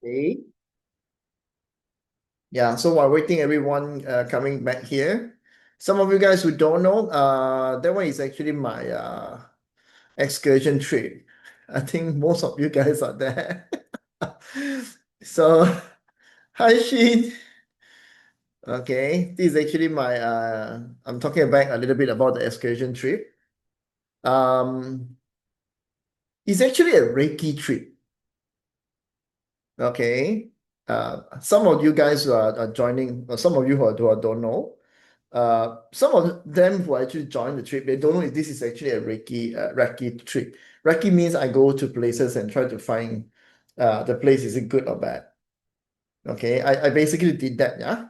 Okay. Yeah, so while waiting everyone coming back here, some of you guys who don't know, that one is actually my excursion trip. I think most of you guys are there. So, hi Shin. Okay, this is actually my I'm talking back a little bit about the excursion trip. Um, it's actually a Reiki trip. Okay. Some of you guys who are joining, or some of you who don't know, some of them who actually joined the trip, they don't know if this is actually a Reiki trip. Reiki means I go to places and try to find the place, is it good or bad? Okay, I basically did that, yeah.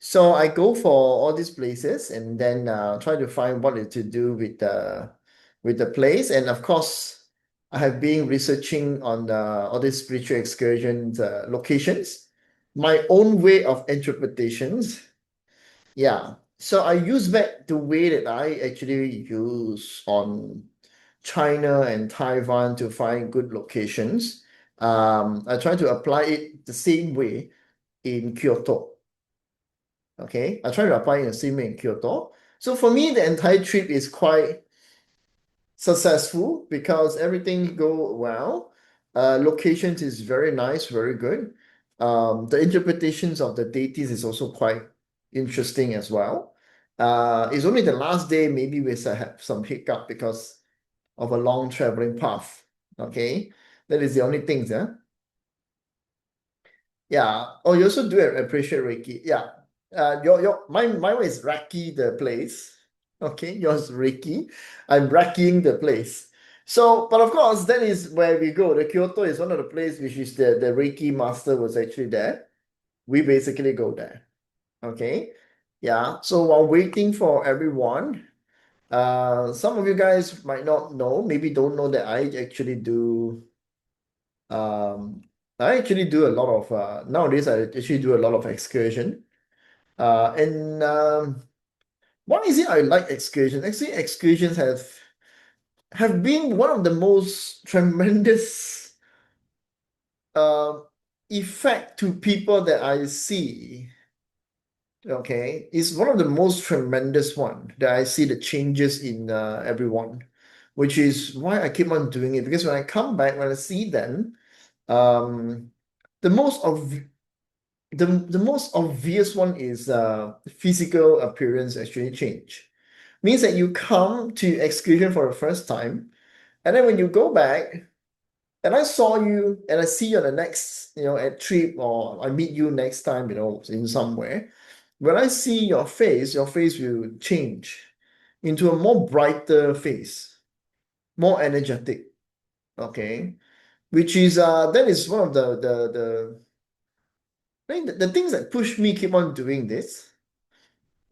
So I go for all these places and then try to find what is to do with the place. And of course, I have been researching on all these spiritual excursions locations, my own way of interpretations. Yeah. So I use back the way that I actually use on China and Taiwan to find good locations. I try to apply it the same way in Kyoto. Okay, I try to apply in the same way in Kyoto. So for me, the entire trip is quite successful because everything go well. Locations is very nice, very good. The interpretations of the deities is also quite interesting as well. It's only the last day maybe we have some hiccup because of a long traveling path. Okay, that is the only thing, yeah. Yeah. Oh, you also do appreciate Reiki. Yeah. Mine is Reiki the place. Okay, yours Reiki. I'm Reikiing the place. So, but of course, that is where we go. The Kyoto is one of the place which is the Reiki master was actually there. We basically go there. Okay. Yeah. So while waiting for everyone, some of you guys might not know, maybe don't know that um I actually do a lot of nowadays I actually do a lot of excursion. And Why is it I like excursion? Actually, excursions have been one of the most tremendous uh, effect to people that I see. Okay, it's one of the most tremendous one that I see the changes in everyone, which is why I keep on doing it. Because when I come back, when I see them, um, the most of the most obvious one is physical appearance actually change. Means that you come to excursion for the first time, and then when you go back, and I saw you, and I see you on the next, at trip, or I meet you next time, in somewhere. When I see your face will change into a more brighter face, more energetic. Okay, which is that is one of the I mean, the things that push me keep on doing this.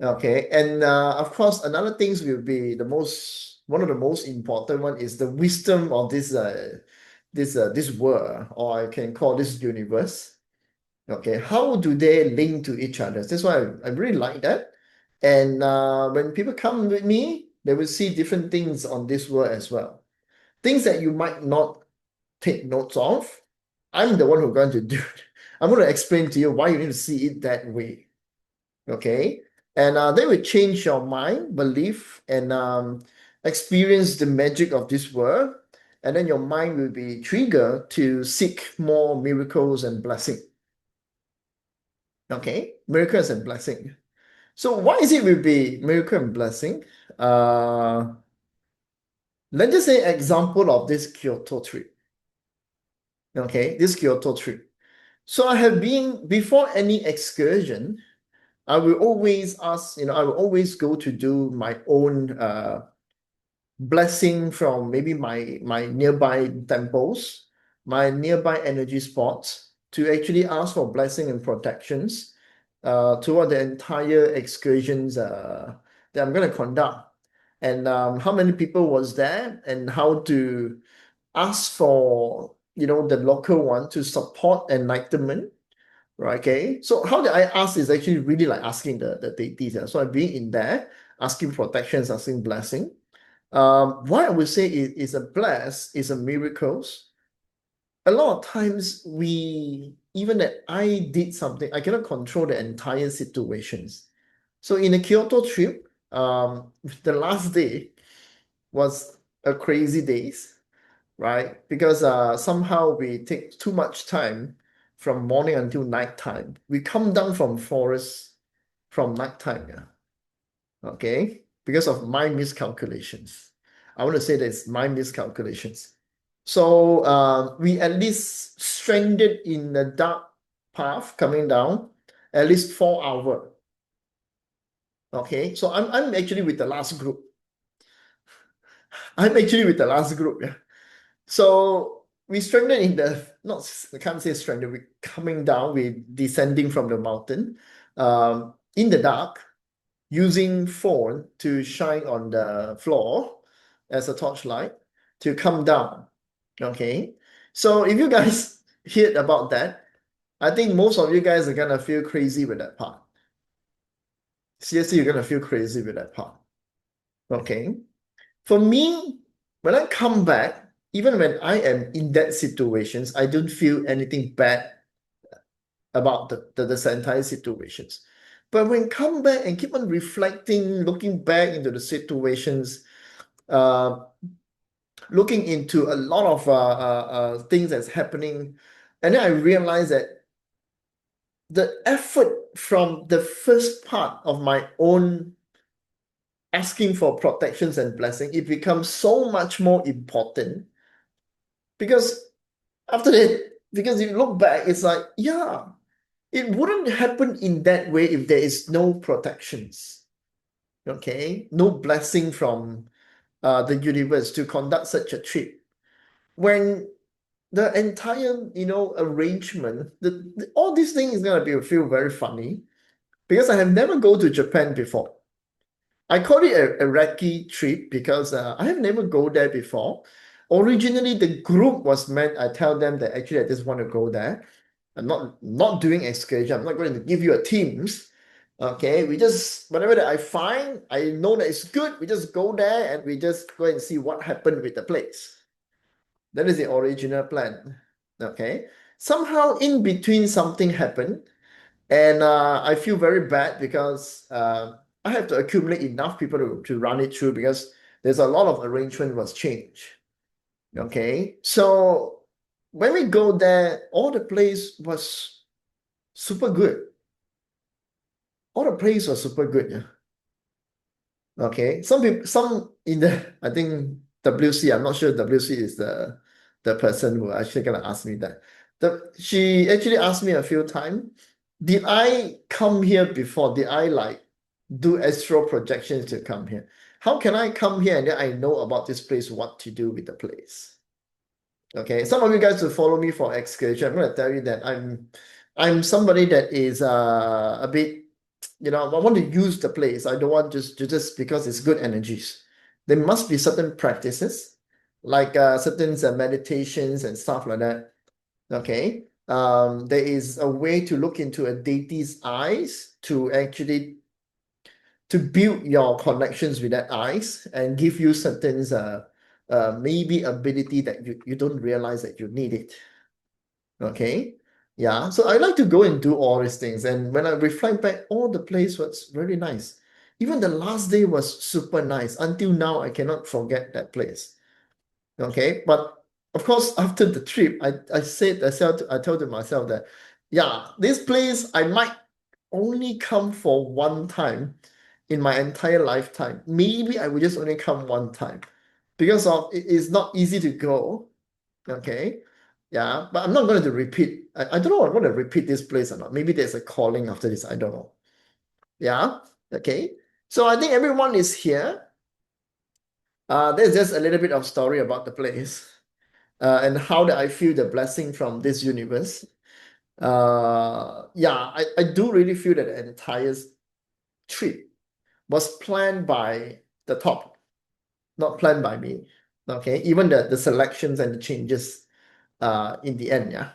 Okay, and of course, another things will be one of the most important one is the wisdom of this world, or I can call this universe. Okay, how do they link to each other? That's why I really like that. And when people come with me, they will see different things on this world as well. Things that you might not take notes of. I'm the one who's going to do it. I'm going to explain to you why you need to see it that way. Okay, and they will change your mind, belief, and experience the magic of this world, and then your mind will be triggered to seek more miracles and blessing. Okay, miracles and blessing. So why is it will be miracle and blessing? Uh, let's just say example of this Kyoto trip. Okay, this Kyoto trip. So I have been before any excursion. I will always ask, I will always go to do my own blessing from maybe my nearby temples, my nearby energy spots to actually ask for blessing and protections toward the entire excursions that I'm going to conduct. And how many people was there and how to ask for, the local one to support enlightenment. Right, okay. So how did I ask is actually really like asking the deities. So I've been in there, asking protections, asking blessing. What I would say is a bless is a miracles. a lot of times we, even that I did something, I cannot control the entire situations. So in the Kyoto trip, the last day was a crazy days, right? Because somehow we take too much time from morning until nighttime. We come down from forest from nighttime, yeah. Okay, because of my miscalculations. I want to say that it's my miscalculations. So we at least stranded in the dark path coming down at least 4 hours. Okay, so I'm actually with the last group. I'm actually with the last group. Yeah. So we stranded in the not I can't say stranded. We coming down. We descending from the mountain, in the dark, using phone to shine on the floor as a torchlight to come down. Okay, so if you guys heard about that, I think most of you guys are gonna feel crazy with that part. Seriously, you're gonna feel crazy with that part. Okay. For me, when I come back, even when I am in that situations, I don't feel anything bad about the entire situations. But when come back and keep on reflecting, looking back into the situations, uh, looking into a lot of things that's happening, and then I realize that the effort from the first part of my own asking for protections and blessing, it becomes so much more important because after that, because if you look back, it's like, yeah, it wouldn't happen in that way if there is no protections, okay? No blessing from the universe to conduct such a trip. When the entire, arrangement, all these things is gonna feel very funny because I have never go to Japan before. I call it a recce trip because I have never go there before. Originally, the group was meant, I tell them that actually I just want to go there. I'm not doing excursion. I'm not going to give you a teams. Okay, we just whatever that I find, I know that it's good. We just go there and we just go and see what happened with the place. That is the original plan. Okay, somehow in between something happened, and I feel very bad because I have to accumulate enough people to run it through because there's a lot of arrangement was changed. Okay, so when we go there, all the place was super good. All the place was super good. Yeah. Okay. Some people, some in the, I think WC, I'm not sure WC is the person who actually gonna ask me that. She actually asked me a few times, did I come here before? Did I like do astral projections to come here? How can I come here and then I know about this place, what to do with the place? Okay, some of you guys who follow me for excursion, I'm gonna tell you that I'm somebody that is a bit, I want to use the place. I don't want just because it's good energies. There must be certain practices, like certain meditations and stuff like that. Okay. There is a way to look into a deity's eyes to actually to build your connections with that eyes and give you certain maybe ability that you don't realize that you need it. Okay. Yeah. So I like to go and do all these things. And when I reflect back, all the place was very nice. Even the last day was super nice. Until now, I cannot forget that place. Okay. But of course, after the trip, I told to myself that, yeah, this place I might only come for one time in my entire lifetime. Maybe I will just only come one time because of it is not easy to go. Okay. Yeah, but I'm not going to repeat. I don't know if I'm going to repeat this place or not. Maybe there's a calling after this. I don't know. Yeah. Okay. So I think everyone is here. There's just a little bit of story about the place and how that I feel the blessing from this universe. Yeah, I do really feel that the entire trip was planned by the top, not planned by me. Okay, even the selections and the changes in the end, yeah.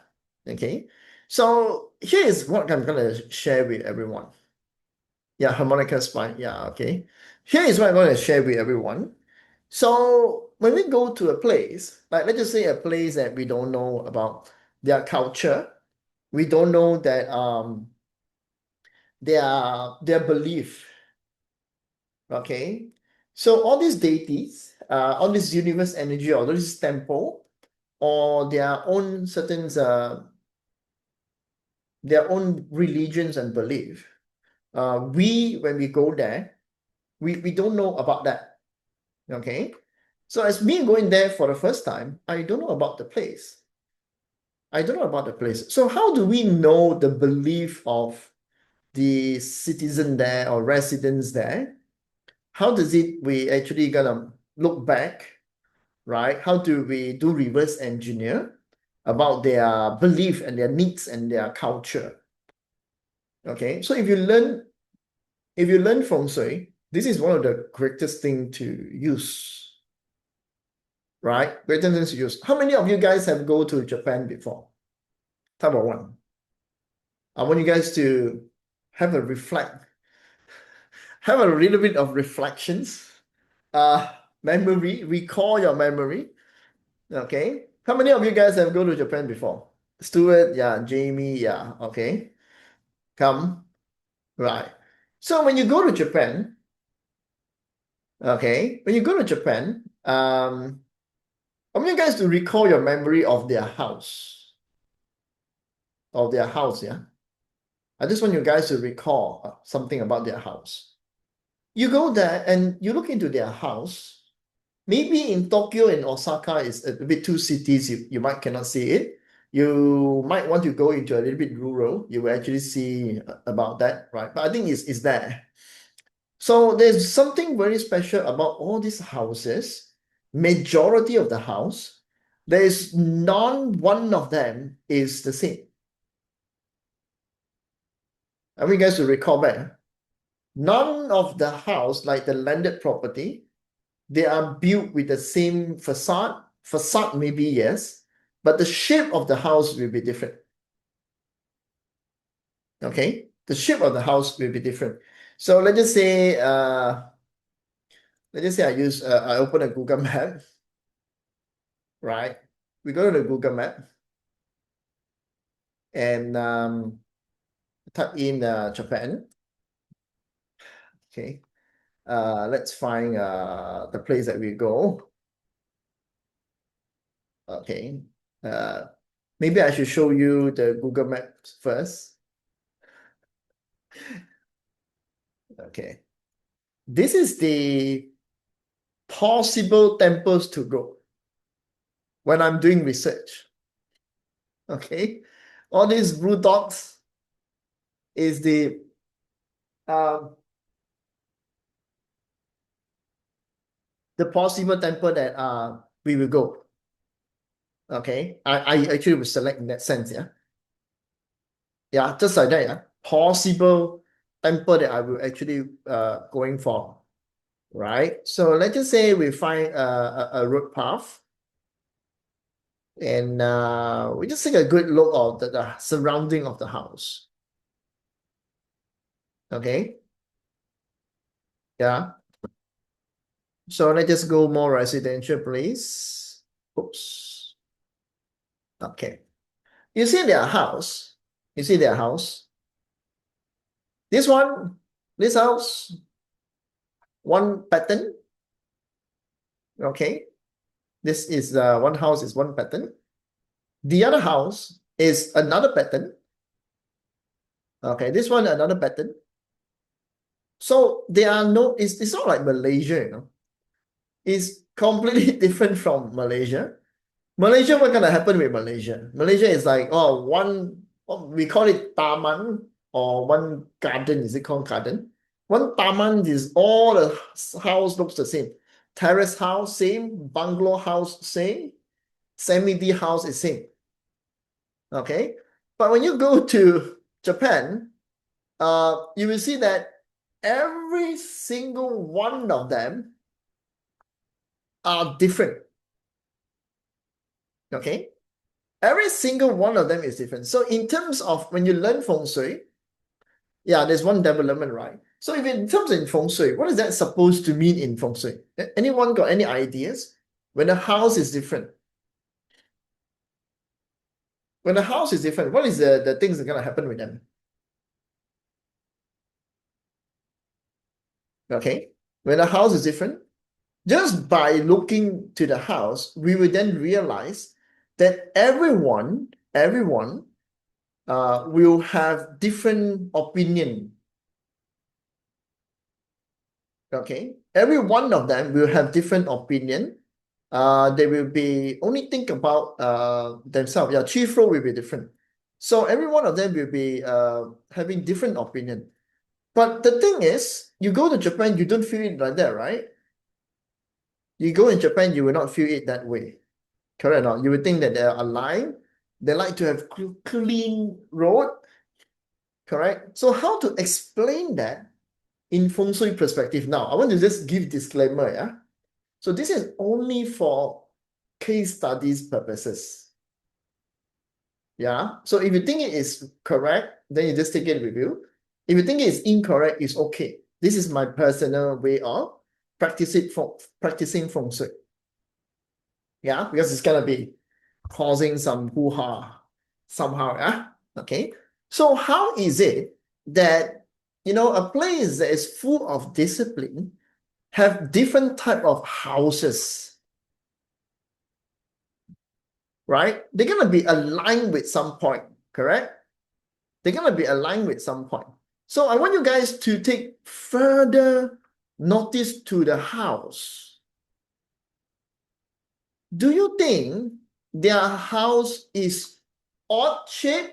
Okay, so here is what I'm gonna share with everyone. Yeah, harmonica spine. Yeah, okay. Here is what I'm going to share with everyone. So when we go to a place, like let's just say a place that we don't know about their culture, we don't know that their belief. Okay. So all these deities, all this universe energy, or this temple, or their own religions and belief. When we go there, we don't know about that. Okay. So as me going there for the first time, I don't know about the place. I don't know about the place. So how do we know the belief of the citizen there or residents there? How does we actually gonna look back, right? How do we do reverse engineer about their belief and their needs and their culture? Okay, so if you learn feng shui, this is one of the greatest thing to use, right? Greatest things to use. How many of you guys have go to Japan before? Type of one. I want you guys to have a reflect, have a little bit of reflections, memory, recall your memory. Okay. How many of you guys have go to Japan before? Stuart, yeah, Jamie, yeah, okay. Come. Right. So when you go to Japan, okay, when you go to Japan, I want you guys to recall your memory of their house. Of their house, yeah. I just want you guys to recall something about their house. You go there and you look into their house. Maybe in Tokyo and Osaka is a bit two cities, you might cannot see it. You might want to go into a little bit rural. You will actually see about that, right? But I think it's there. So there's something very special about all these houses. Majority of the house, there is none one of them is the same. I want you guys to recall back. None of the house, like the landed property, they are built with the same facade. Facade maybe yes, but the shape of the house will be different. Okay, the shape of the house will be different. So let's just say I open a Google map, right? We go to the Google map and type in Japan. Okay, let's find the place that we go. Okay, maybe I should show you the Google Maps first. Okay, this is the possible temples to go when I'm doing research. Okay, all these blue dots is um, the possible temple that we will go. Okay, I actually will select in that sense, yeah. Yeah, just like that, yeah. Possible temple that I will actually going for, right? So let's just say we find a road path and we just take a good look of the surrounding of the house. Okay, yeah. So let's just go more residential place. Oops. Okay. You see their house. You see their house. This one, this house, one pattern. Okay. This is one house is one pattern. The other house is another pattern. Okay, this one another pattern. So there are no, it's not like Malaysia, you know. It's completely different from Malaysia. Malaysia, what gonna happen with Malaysia? Malaysia is like, oh, we call it taman or one garden. Is it called garden? One taman is all the house looks the same. Terrace house, same. Bungalow house, same. Semi-D house is same. Okay. But when you go to Japan, you will see that every single one of them are different. Okay. Every single one of them is different. So in terms of when you learn feng shui, yeah, there's one development, right? So if in terms of feng shui, what is that supposed to mean in feng shui? Anyone got any ideas? When the house is different. When the house is different, what is the things that are gonna happen with them? Okay. When the house is different, just by looking to the house, we will then realize that everyone will have different opinion. Okay, every one of them will have different opinion. They will be only think about themselves. Yeah, chief role will be different. So every one of them will be having different opinion. But the thing is, you go to Japan, you don't feel it like that, right? You go in Japan, you will not feel it that way. Correct or not? You would think that they're aligned. They like to have clean road. Correct. So how to explain that in feng shui perspective? Now, I want to just give disclaimer. Yeah. So this is only for case studies purposes. Yeah. So if you think it is correct, then you just take it with you. If you think it is incorrect, it's okay. This is my personal way of practicing feng shui. Yeah, because it's gonna be causing some hoo-ha somehow. Yeah. Okay. So how is it that a place that is full of discipline have different type of houses, right? They're gonna be aligned with some point, correct? They're gonna be aligned with some point. So I want you guys to take further notice to the house. Do you think their house is odd shape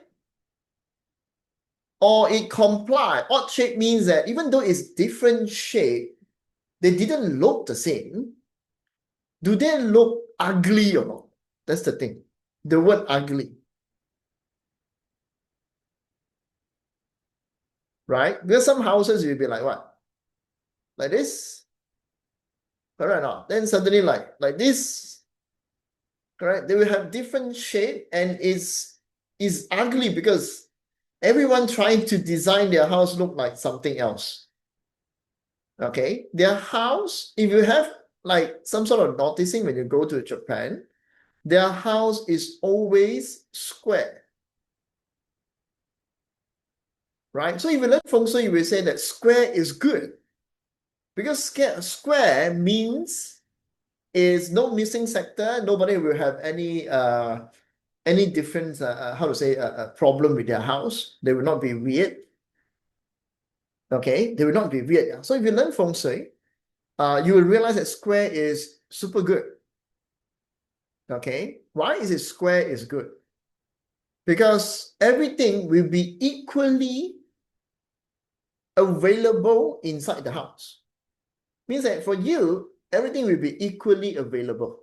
or it comply? Odd shape means that even though it's different shape, they didn't look the same. Do they look ugly or not? That's the thing. The word ugly. Right? Because some houses you'll be like what? Like this? Correct or not? Then suddenly like this. Correct? They will have different shape and is ugly because everyone trying to design their house look like something else. Okay? Their house, if you have like some sort of noticing when you go to Japan, their house is always square. Right? So if you learn feng shui, you will say that square is good. Because square means is no missing sector. Nobody will have any different how to say problem with their house. They will not be weird. Okay, they will not be weird. So if you learn feng shui, you will realize that square is super good. Okay, why is it square is good? Because everything will be equally available inside the house. Means that for you, everything will be equally available.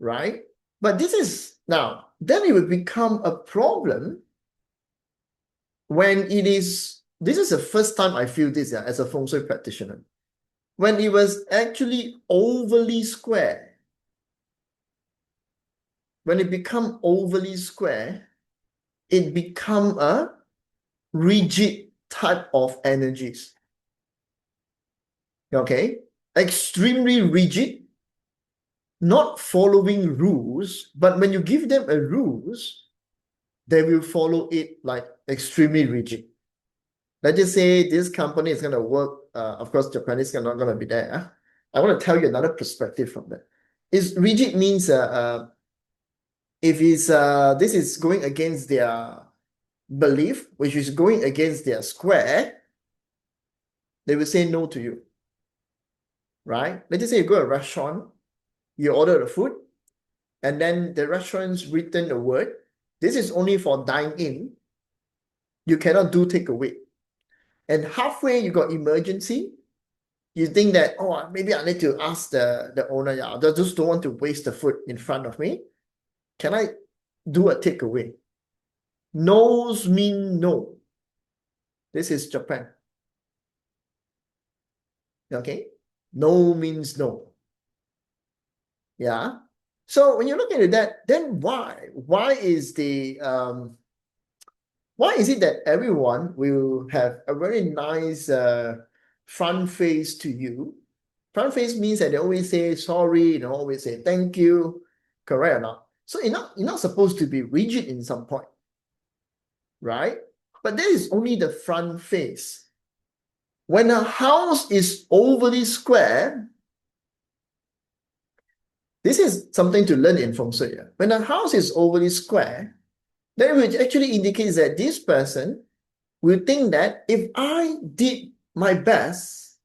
Right? But this is now, then it will become a problem when it is, this is the first time I feel this as a feng shui practitioner. When it was actually overly square, when it become overly square, it become a rigid type of energies. Okay? Extremely rigid, not following rules, but when you give them a rules, they will follow it like extremely rigid. Let's just say this company is going to work. Of course, Japanese are not going to be there. I want to tell you another perspective from that. Is rigid means if it's this is going against their belief, which is going against their square, they will say no to you. Right? Let's just say you go to a restaurant, you order the food, and then the restaurant's written a word. This is only for dine-in. You cannot do takeaway. And halfway you got emergency, you think that, oh, maybe I need to ask the owner, yeah, I just don't want to waste the food in front of me. Can I do a takeaway? No's mean no. This is Japan. Okay? No means no. Yeah. So when you look into that, then why? Why is why is it that everyone will have a very nice front face to you, Front face means that they always say sorry, always say thank you. Correct or not? So you're not supposed to be rigid in some point, right? But that is only the front face. When a house is overly square, this is something to learn in feng shui. When a house is overly square, then it actually indicates that this person will think that if I did my best,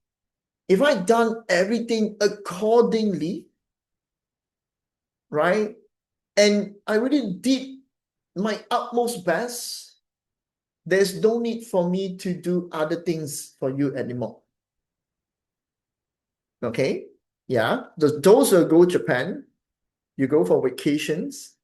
if I done everything accordingly, right, and I really did my utmost best, there's no need for me to do other things for you anymore. Okay? Yeah. Those who go Japan, you go for vacations,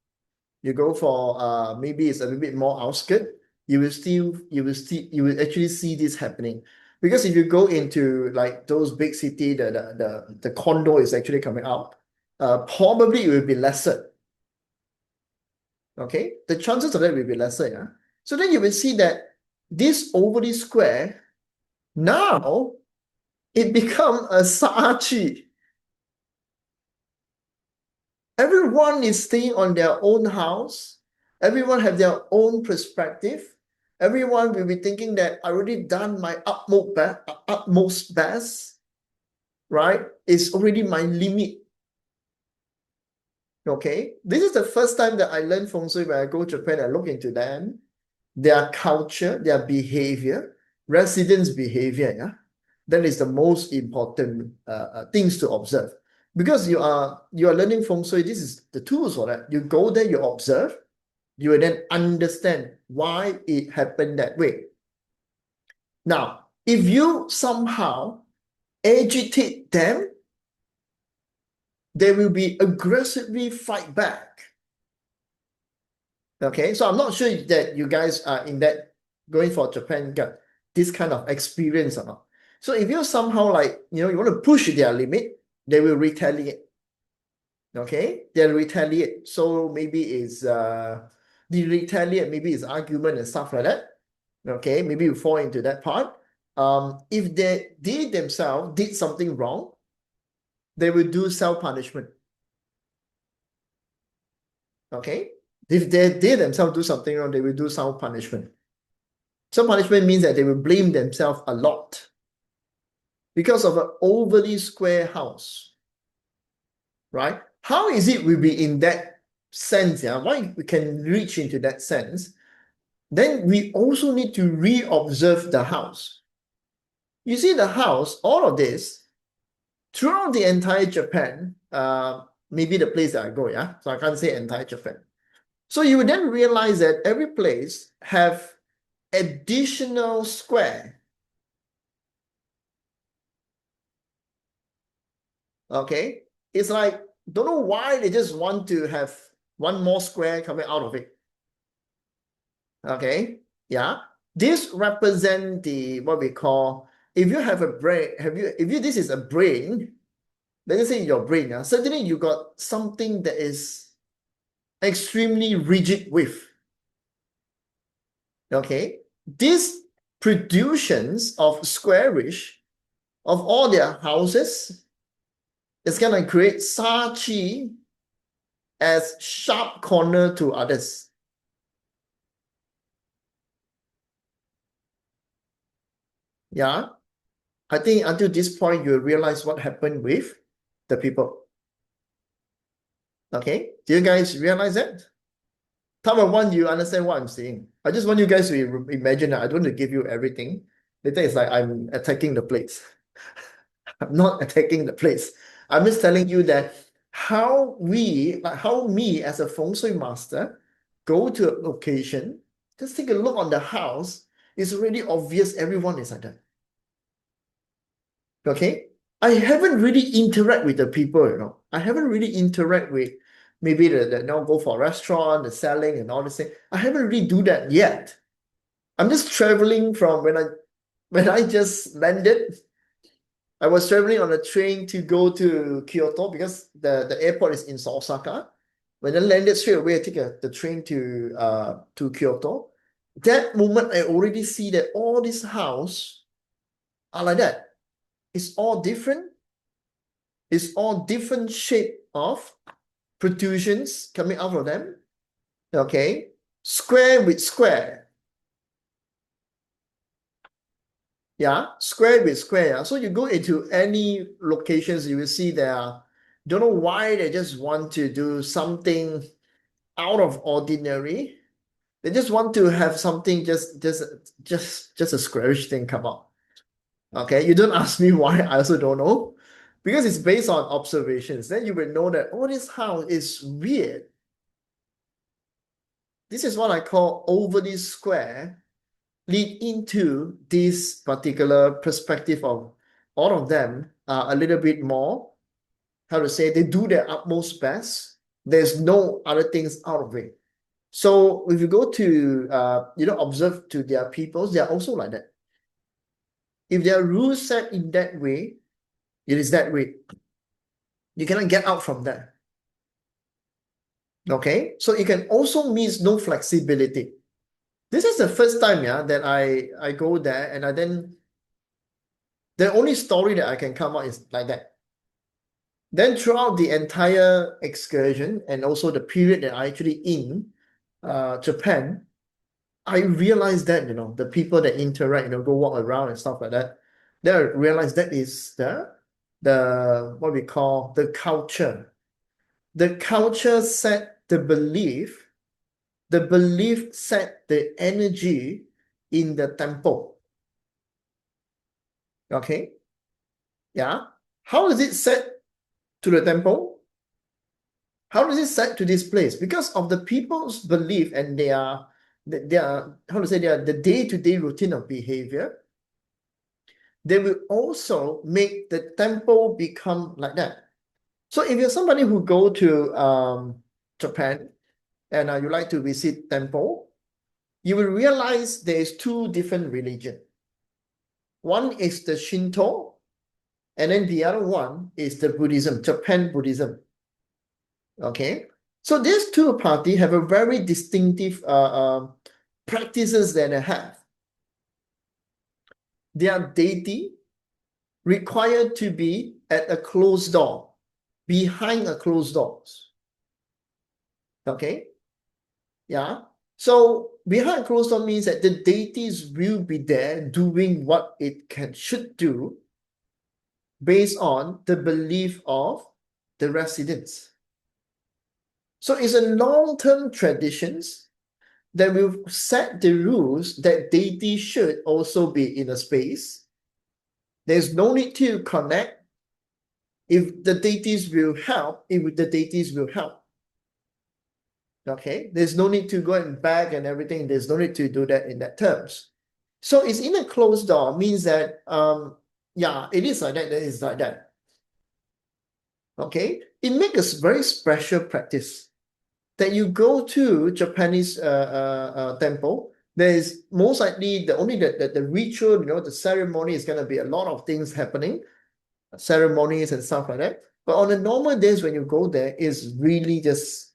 you go for maybe it's a little bit more outskirt, you will actually see this happening. Because if you go into like those big city, the condo is actually coming out, probably it will be lesser. Okay, the chances of that will be lesser. Yeah. So then you will see that this overly square now it become a sachi. Everyone is staying on their own house. Everyone have their own perspective. Everyone will be thinking that I already done my utmost best, right? It's already my limit. Okay, this is the first time that I learned feng shui. When I go to Japan, I look into them, their culture, their behavior, residents' behavior. Yeah, that is the most important things to observe. Because you are learning feng shui, this is the tools for that. You go there, you observe, you will then understand why it happened that way. Now, if you somehow agitate them, they will be aggressively fight back. Okay, so I'm not sure that you guys are in that going for Japan got this kind of experience or not. So if you somehow like, you want to push their limit, they will retaliate. Okay, they'll retaliate. So maybe it's the retaliate, maybe it's argument and stuff like that. Okay, maybe you fall into that part. If they themselves did something wrong, they will do self-punishment. Okay, if they themselves do something wrong, they will do self-punishment. Self-punishment means that they will blame themselves a lot because of an overly square house, right? How is it we be in that sense? Yeah, why we can reach into that sense? Then we also need to re-observe the house. You see the house, all of this, throughout the entire Japan, maybe the place that I go, yeah? So I can't say entire Japan. So you would then realize that every place have additional square. Okay? It's like, don't know why they just want to have one more square coming out of it. Okay? Yeah. This represent the what we call, if you have a brain, this is a brain, let's say your brain, certainly you got something that is extremely rigid with. Okay? This productions of squarish of all their houses is going to create sachi as sharp corner to others. Yeah. I think until this point, you realize what happened with the people. Okay. Do you guys realize that? Number one, you understand what I'm saying. I just want you guys to imagine that I don't want to give you everything. Later it's like I'm attacking the place. I'm not attacking the place. I'm just telling you that how me as a feng shui master go to a location, just take a look on the house. It's already obvious everyone is like that. Okay? I haven't really interact with the people. I haven't really interact with maybe the now go for a restaurant, the selling and all this thing. I haven't really do that yet. I'm just traveling from when I just landed. I was traveling on a train to go to Kyoto because the airport is in Osaka. When I landed straight away, I take the train to Kyoto. That moment, I already see that all these house are like that. It's all different. It's all different shape of protrusions coming out of them. Okay, square with square. Yeah, square with square. Yeah? So you go into any locations, you will see there. Don't know why they just want to do something out of ordinary. They just want to have something just a squarish thing come out. Okay, you don't ask me why, I also don't know. Because it's based on observations. Then you will know that, oh, this house is weird. This is what I call overly square lead into this particular perspective of all of them are a little bit more, how to say, they do their utmost best. There's no other things out of it. So if you go to, observe to their peoples, they are also like that. If there are rules set in that way, it is that way. You cannot get out from that. Okay, so it can also means no flexibility. This is the first time, yeah, that I go there, and I then the only story that I can come out is like that. Then throughout the entire excursion and also the period that I actually in Japan, I realized that, the people that interact, go walk around and stuff like that, then I realized that is the what we call the culture. The culture set the belief set the energy in the temple. Okay. Yeah. How is it set to the temple? How is it set to this place? Because of the people's belief and their how to say, the day-to-day routine of behavior, they will also make the temple become like that. So if you're somebody who go to Japan and you like to visit temple, you will realize there is two different religion. One is the Shinto, and then the other one is the Buddhism, Japan Buddhism. Okay, so these two parties have a very distinctive practices that they have. Their deity required to be at a closed door, behind a closed doors. Okay, yeah. So behind closed door means that the deities will be there doing what it should do based on the belief of the residents. So it's a long-term traditions that will set the rules that deity should also be in a space. There's no need to connect. If the deities will help, Okay, there's no need to go and beg and everything. There's no need to do that in that terms. So it's in a closed door means that yeah, it is like that. It is like that. Okay, it makes a very special practice that you go to Japanese temple. There is most likely the ritual, the ceremony is going to be a lot of things happening, ceremonies and stuff like that. But on the normal days when you go there, it's really just,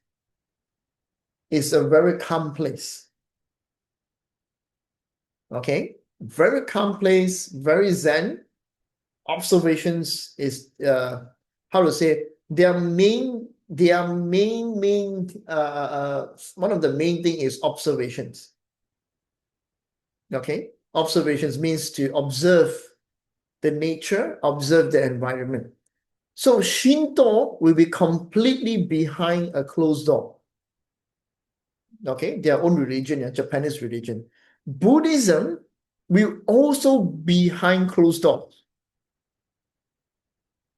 it's a very calm place. Okay, very calm place, very zen. Observations is how to say, their main one of the main thing is observations. Okay, observations means to observe the nature, observe the environment. So Shinto will be completely behind a closed door. Okay, their own religion, Japanese religion. Buddhism will also behind closed doors.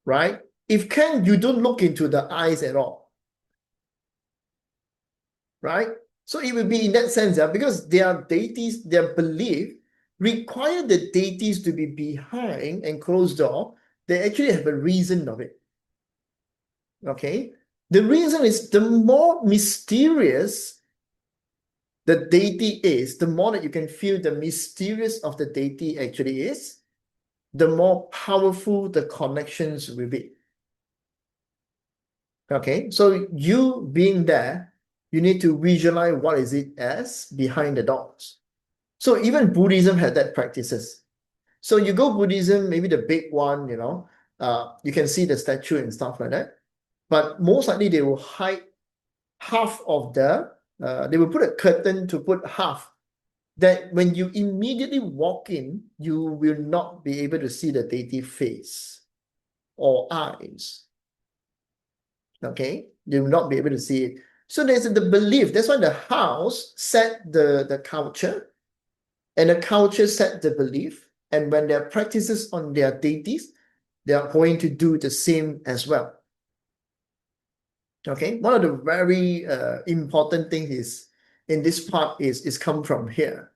Right? If can, you don't look into the eyes at all. Right? So it will be in that sense, because their deities, their belief require the deities to be behind and closed door. They actually have a reason of it. Okay? The reason is the more mysterious the deity is, the more that you can feel the mysterious of the deity actually is, the more powerful the connections will be. Okay, so you being there, you need to visualize what is it as behind the doors. So even Buddhism had that practices. So you go Buddhism, maybe the big one, you can see the statue and stuff like that. But most likely they will hide half of they will put a curtain to put half, that when you immediately walk in, you will not be able to see the deity face or eyes. Okay, you will not be able to see it. So there's the belief. That's why the house set the culture, and the culture set the belief. And when there are practices on their deities, they are going to do the same as well. Okay, one of the very important things is in this part is come from here,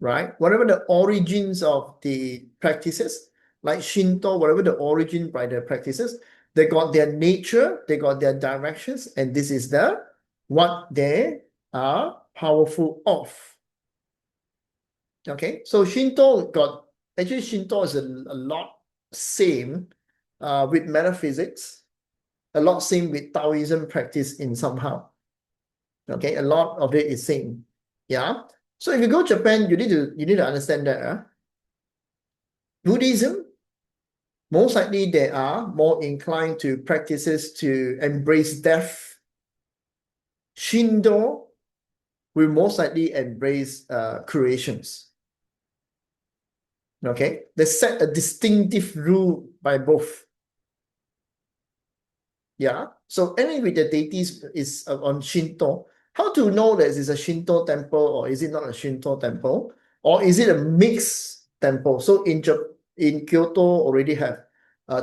right? Whatever the origins of the practices, like Shinto, whatever the origin by the practices, they got their nature, they got their directions, and this is what they are powerful of. Okay, so Shinto is a lot same with metaphysics, a lot same with Taoism practice in somehow. Okay, a lot of it is same. Yeah. So if you go to Japan, you need to understand that Buddhism, most likely they are more inclined to practices to embrace death. Shinto will most likely embrace creations. Okay, they set a distinctive rule by both. Yeah. So any with the deities is on Shinto. How to know that it's a Shinto temple or is it not a Shinto temple? Or is it a mixed temple? So in Kyoto already have.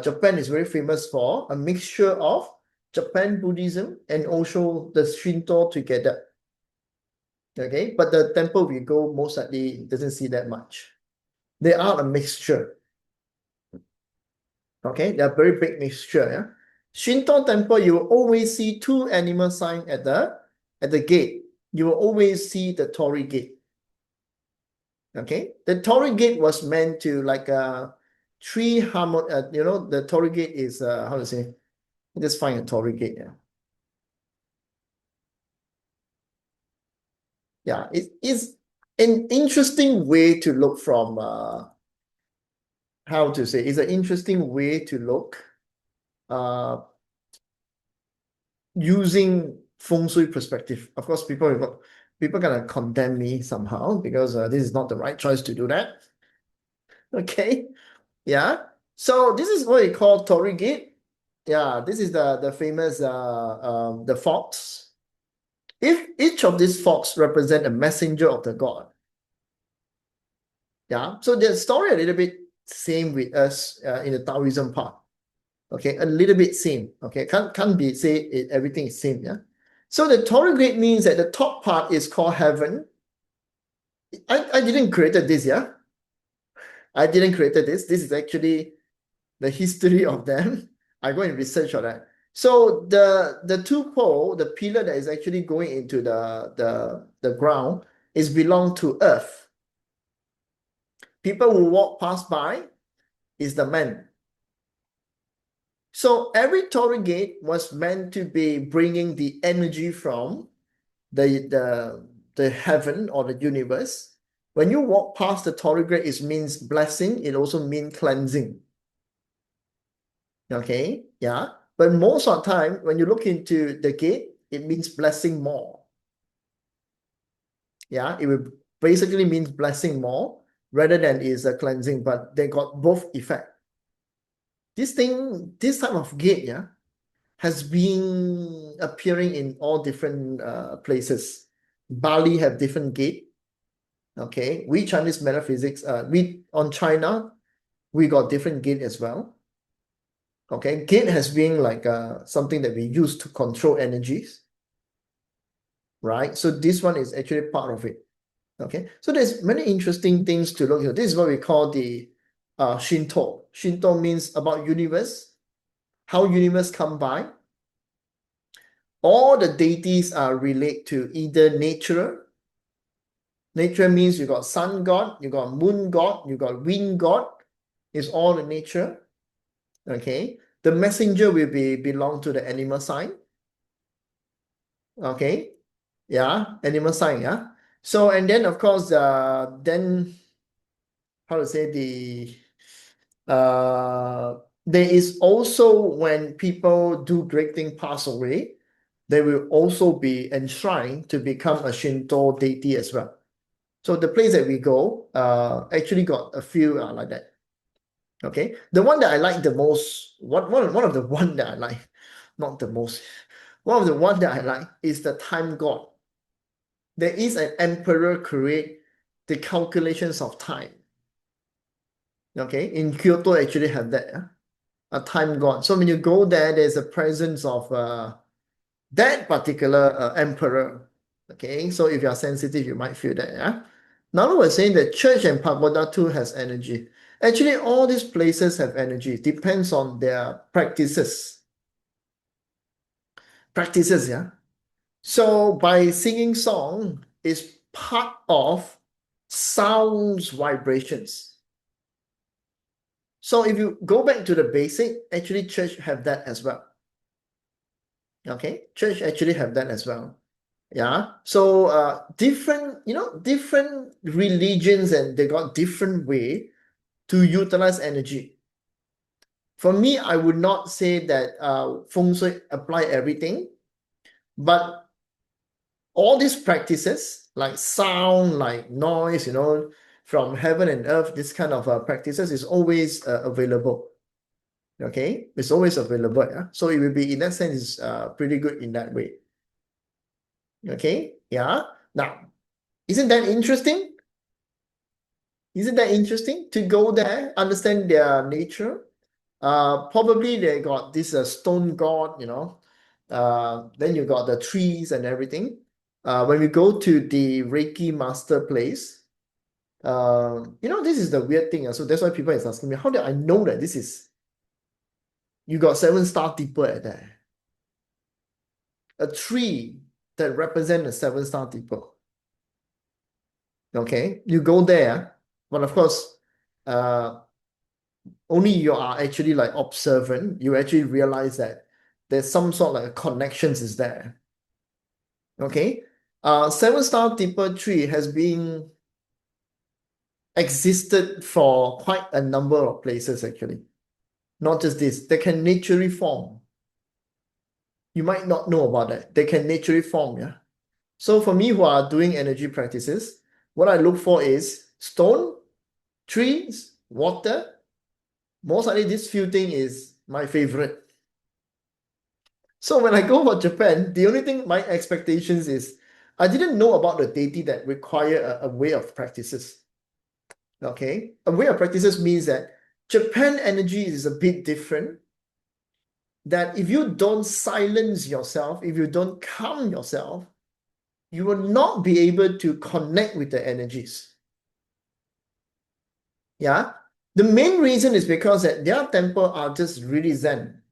Japan is very famous for a mixture of Japan Buddhism and also the Shinto together. Okay, but the temple we go most likely doesn't see that much. They are a mixture. Okay, they're very big mixture. Yeah. Shinto temple, you will always see two animal sign at the gate. You will always see the torii gate. Okay, the torii gate was meant to like tree harmony. The torii gate is how to say? Just find a torii gate. Yeah, yeah. It is an interesting way to look from how to say? It's an interesting way to look uh using feng shui perspective. Of course, people gonna condemn me somehow because this is not the right choice to do that. Okay, yeah. So this is what we call Torii Gate. Yeah, this is the famous the fox. If each of these fox represent a messenger of the god. Yeah. So the story a little bit same with us in the Taoism part. Okay, a little bit same. Okay, can't be say everything is same. Yeah. So the Torii Gate means that the top part is called heaven. I didn't created this. Yeah, I didn't created this. This is actually the history of them. I go and research on that. So the two pole, the pillar that is actually going into the ground is belong to earth. People who walk past by is the man. So every Torii Gate was meant to be bringing the energy from the heaven or the universe. When you walk past the Torii Gate, it means blessing. It also means cleansing. Okay, yeah. But most of the time, when you look into the gate, it means blessing more. Yeah, it will basically means blessing more rather than is a cleansing, but they got both effect. This type of gate, yeah, has been appearing in all different places. Bali have different gate. Okay, we Chinese metaphysics, we on China, we got different gate as well. Okay, gate has been like something that we use to control energies, right? So this one is actually part of it. Okay, so there's many interesting things to look at. This is what we call the Shinto. Shinto means about universe, how universe come by. All the deities are relate to either nature. Nature means you got sun god, you got moon god, you got wind god. It's all the nature. Okay, the messenger will belong to the animal sign. Okay, yeah, animal sign. Yeah. So and then of course then how to say the there is also when people do great thing pass away, they will also be enshrined to become a Shinto deity as well. So the place that we go actually got a few like that. Okay, the one that I like the most, one of the one that I like, not the most, one of the one that I like is the time god. There is an emperor create the calculations of time. Okay, in Kyoto actually have that, a time god. So when you go there, there's a presence of that particular emperor. Okay, so if you are sensitive, you might feel that. Yeah. Now we're saying that church and pagoda too has energy. Actually, all these places have energy. It depends on their practices. Practices, yeah. So by singing song is part of sounds vibrations. So if you go back to the basic, actually church have that as well. Okay, church actually have that as well. Yeah. So different, different religions and they got different way to utilize energy. For me, I would not say that feng shui apply everything, but all these practices like sound, like noise, from heaven and earth, this kind of practices is always available. Okay, it's always available. Yeah? So it will be in that sense pretty good in that way. Okay, yeah. Now, isn't that interesting? Isn't that interesting to go there, understand their nature? Probably they got this stone god, then you got the trees and everything. When we go to the Reiki master place, this is the weird thing. So that's why people is asking me, how did I know that this is, you got 7-star tipper at there? A tree that represent a 7-star tipper. Okay, you go there, but of course, uh, only you are actually like observant, you actually realize that there's some sort of like connections is there. Okay. 7-star tipper tree has been existed for quite a number of places actually. Not just this, they can naturally form. You might not know about that. They can naturally form, yeah. So for me who are doing energy practices, what I look for is stone, trees, water. Most likely this few thing is my favorite. So when I go for Japan, the only thing my expectations is I didn't know about the deity that require a way of practices. Okay, a way of practices means that Japan energy is a bit different. That if you don't silence yourself, if you don't calm yourself, you will not be able to connect with the energies. Yeah, the main reason is because that their temple are just really zen.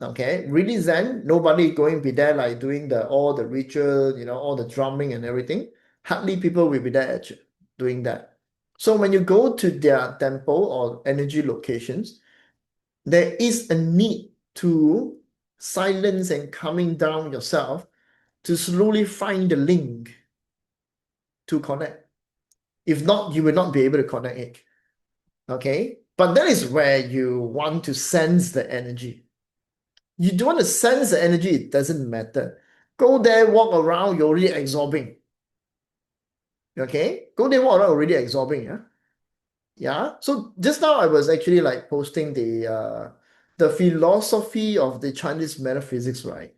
Okay, really zen. Nobody going be there like doing all the ritual, all the drumming and everything. Hardly people will be there doing that. So when you go to their temple or energy locations, there is a need to silence and calming down yourself to slowly find the link to connect. If not, you will not be able to connect it. Okay, but that is where you want to sense the energy. You don't want to sense the energy, it doesn't matter. Go there, walk around, you're already absorbing. Okay? Go there, walk around, already absorbing. Yeah. Yeah. So just now I was actually like posting the philosophy of the Chinese metaphysics, right?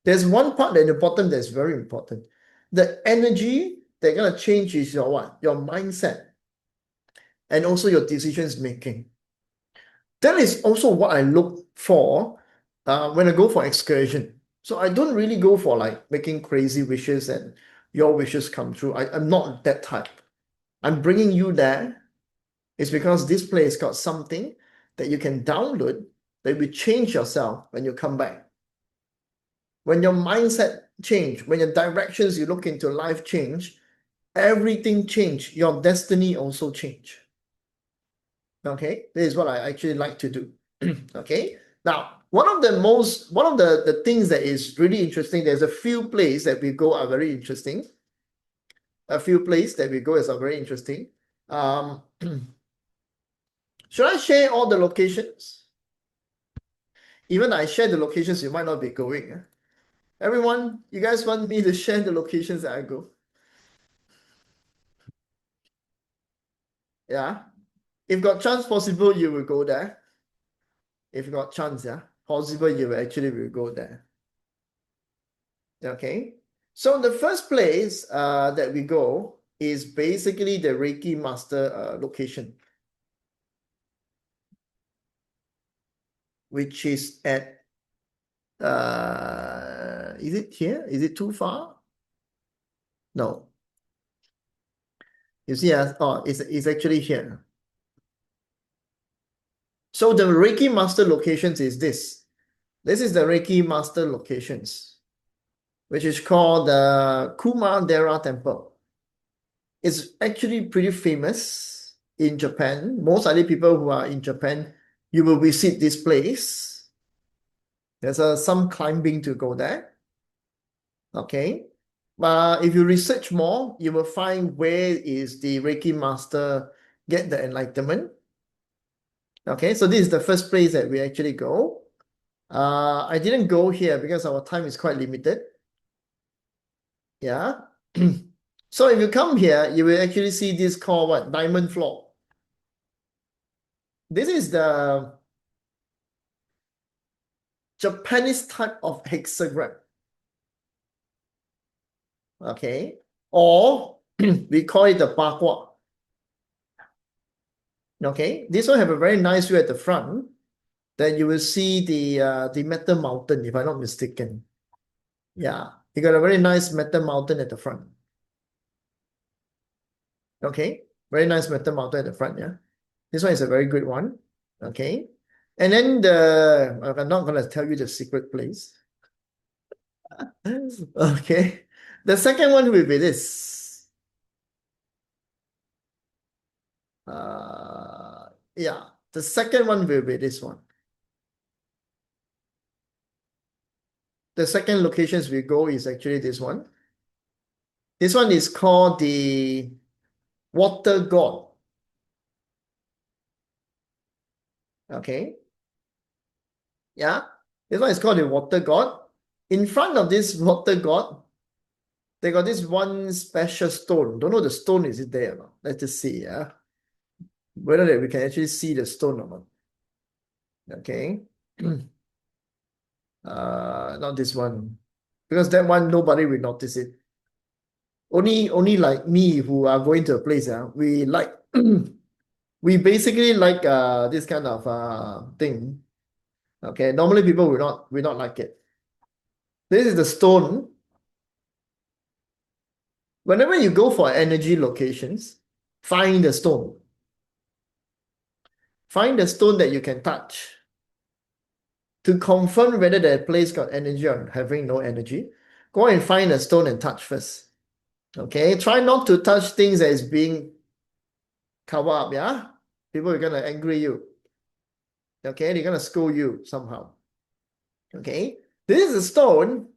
There's one part that important that's very important. The energy that's gonna change is your what? Your mindset and also your decisions making. That is also what I look for when I go for excursion. So I don't really go for like making crazy wishes and your wishes come true. I'm not that type. I'm bringing you there. It's because this place got something that you can download that will change yourself when you come back. When your mindset change, when your directions you look into life change, everything change. Your destiny also change. Okay, this is what I actually like to do. Okay, now one of the things that is really interesting, there's a few places that we go are very interesting. A few places that we go is are very interesting. Should I share all the locations? Even I share the locations, you might not be going. Everyone, you guys want me to share the locations that I go? Yeah. If got chance possible, you will go there. If got chance, yeah, possible you will actually will go there. Okay. So the first place that we go is basically the Reiki Master location, which is at is it here? Is it too far? No. You see, it's actually here. So the Reiki Master locations is this. This is the Reiki Master locations, which is called the Kumadera Temple. It's actually pretty famous in Japan. Most other people who are in Japan, you will visit this place. There's some climbing to go there. Okay. But if you research more, you will find where is the Reiki master get the enlightenment. Okay, so this is the first place that we actually go. I didn't go here because our time is quite limited. Yeah. So if you come here, you will actually see this called what? Diamond floor. This is the Japanese type of hexagram. Okay. Or we call it the bakwa. Okay. This one have a very nice view at the front. Then you will see the metal mountain, if I'm not mistaken. Yeah. You got a very nice metal mountain at the front. Okay. Very nice metal mountain at the front, yeah. This one is a very good one. Okay. And then I'm not gonna tell you the secret place. Okay. The second one will be this. Yeah. The second one will be this one. The second locations we go is actually this one. This one is called the Water God. Okay. Yeah. This one is called the Water God. In front of this Water God, they got this one special stone. Don't know the stone is it there or not. Let's just see, yeah. Whether that we can actually see the stone or not. Okay. Not this one. Because that one nobody will notice it. Only like me who are going to a place, we like we basically like this kind of thing. Okay. Normally people will not like it. This is the stone. Whenever you go for energy locations, find the stone. Find the stone that you can touch. To confirm whether that place got energy or having no energy, go and find a stone and touch first. Okay, try not to touch things that is being covered up, yeah? People are gonna angry you. Okay, they're gonna scold you somehow. Okay, this is a stone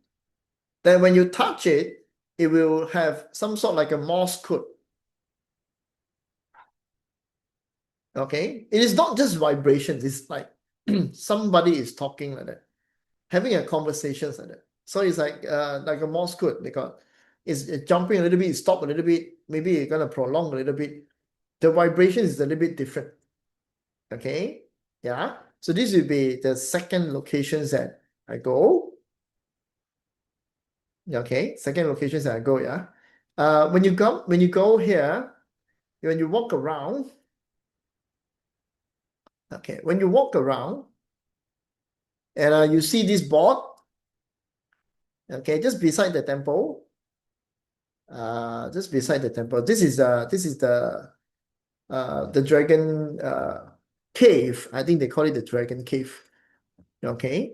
that when you touch it, it will have some sort like a Morse code. Okay, it is not just vibrations, it's like somebody is talking like that, having a conversation like that. So it's like a Morse code. They got it's jumping a little bit, stop a little bit, maybe it's gonna prolong a little bit. The vibration is a little bit different. Okay, yeah. So this will be the second locations that I go. Okay, second locations that I go, yeah. When you go here, when you walk around, okay, when you walk around and you see this board, okay, just beside the temple, just beside the temple. This is the dragon cave. I think they call it the dragon cave. Okay.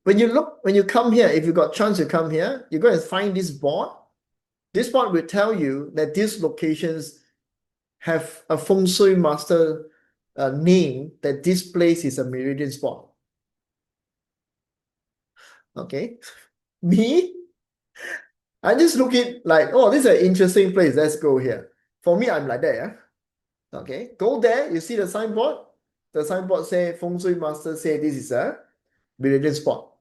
When you come here, if you got chance to come here, you're going to find this board. This board will tell you that these locations have a feng shui master name that this place is a meridian spot. Okay. Me, I just look it like, oh, this is an interesting place. Let's go here. For me, I'm like that. Yeah? Okay. Go there. You see the signboard. The signboard say Feng Shui master say this is a meridian spot.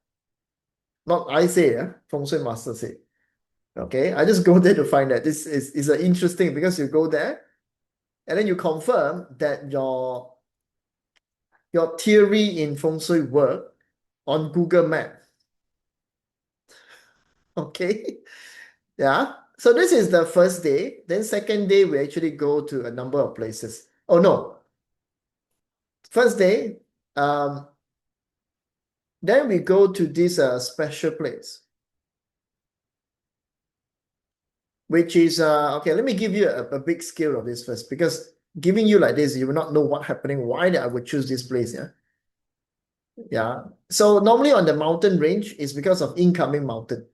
Not I say, Feng Shui master say. Okay, I just go there to find that. This is an interesting because you go there and then you confirm that your theory in Feng Shui work on Google Map. Okay. Yeah. So this is the first day. Then second day, we actually go to a number of places. Oh no. First day, then we go to this special place, which is okay. Let me give you a big scale of this first, because giving you like this, you will not know what happening, why I would choose this place. Yeah. Yeah. So normally on the mountain range is because of incoming mountain.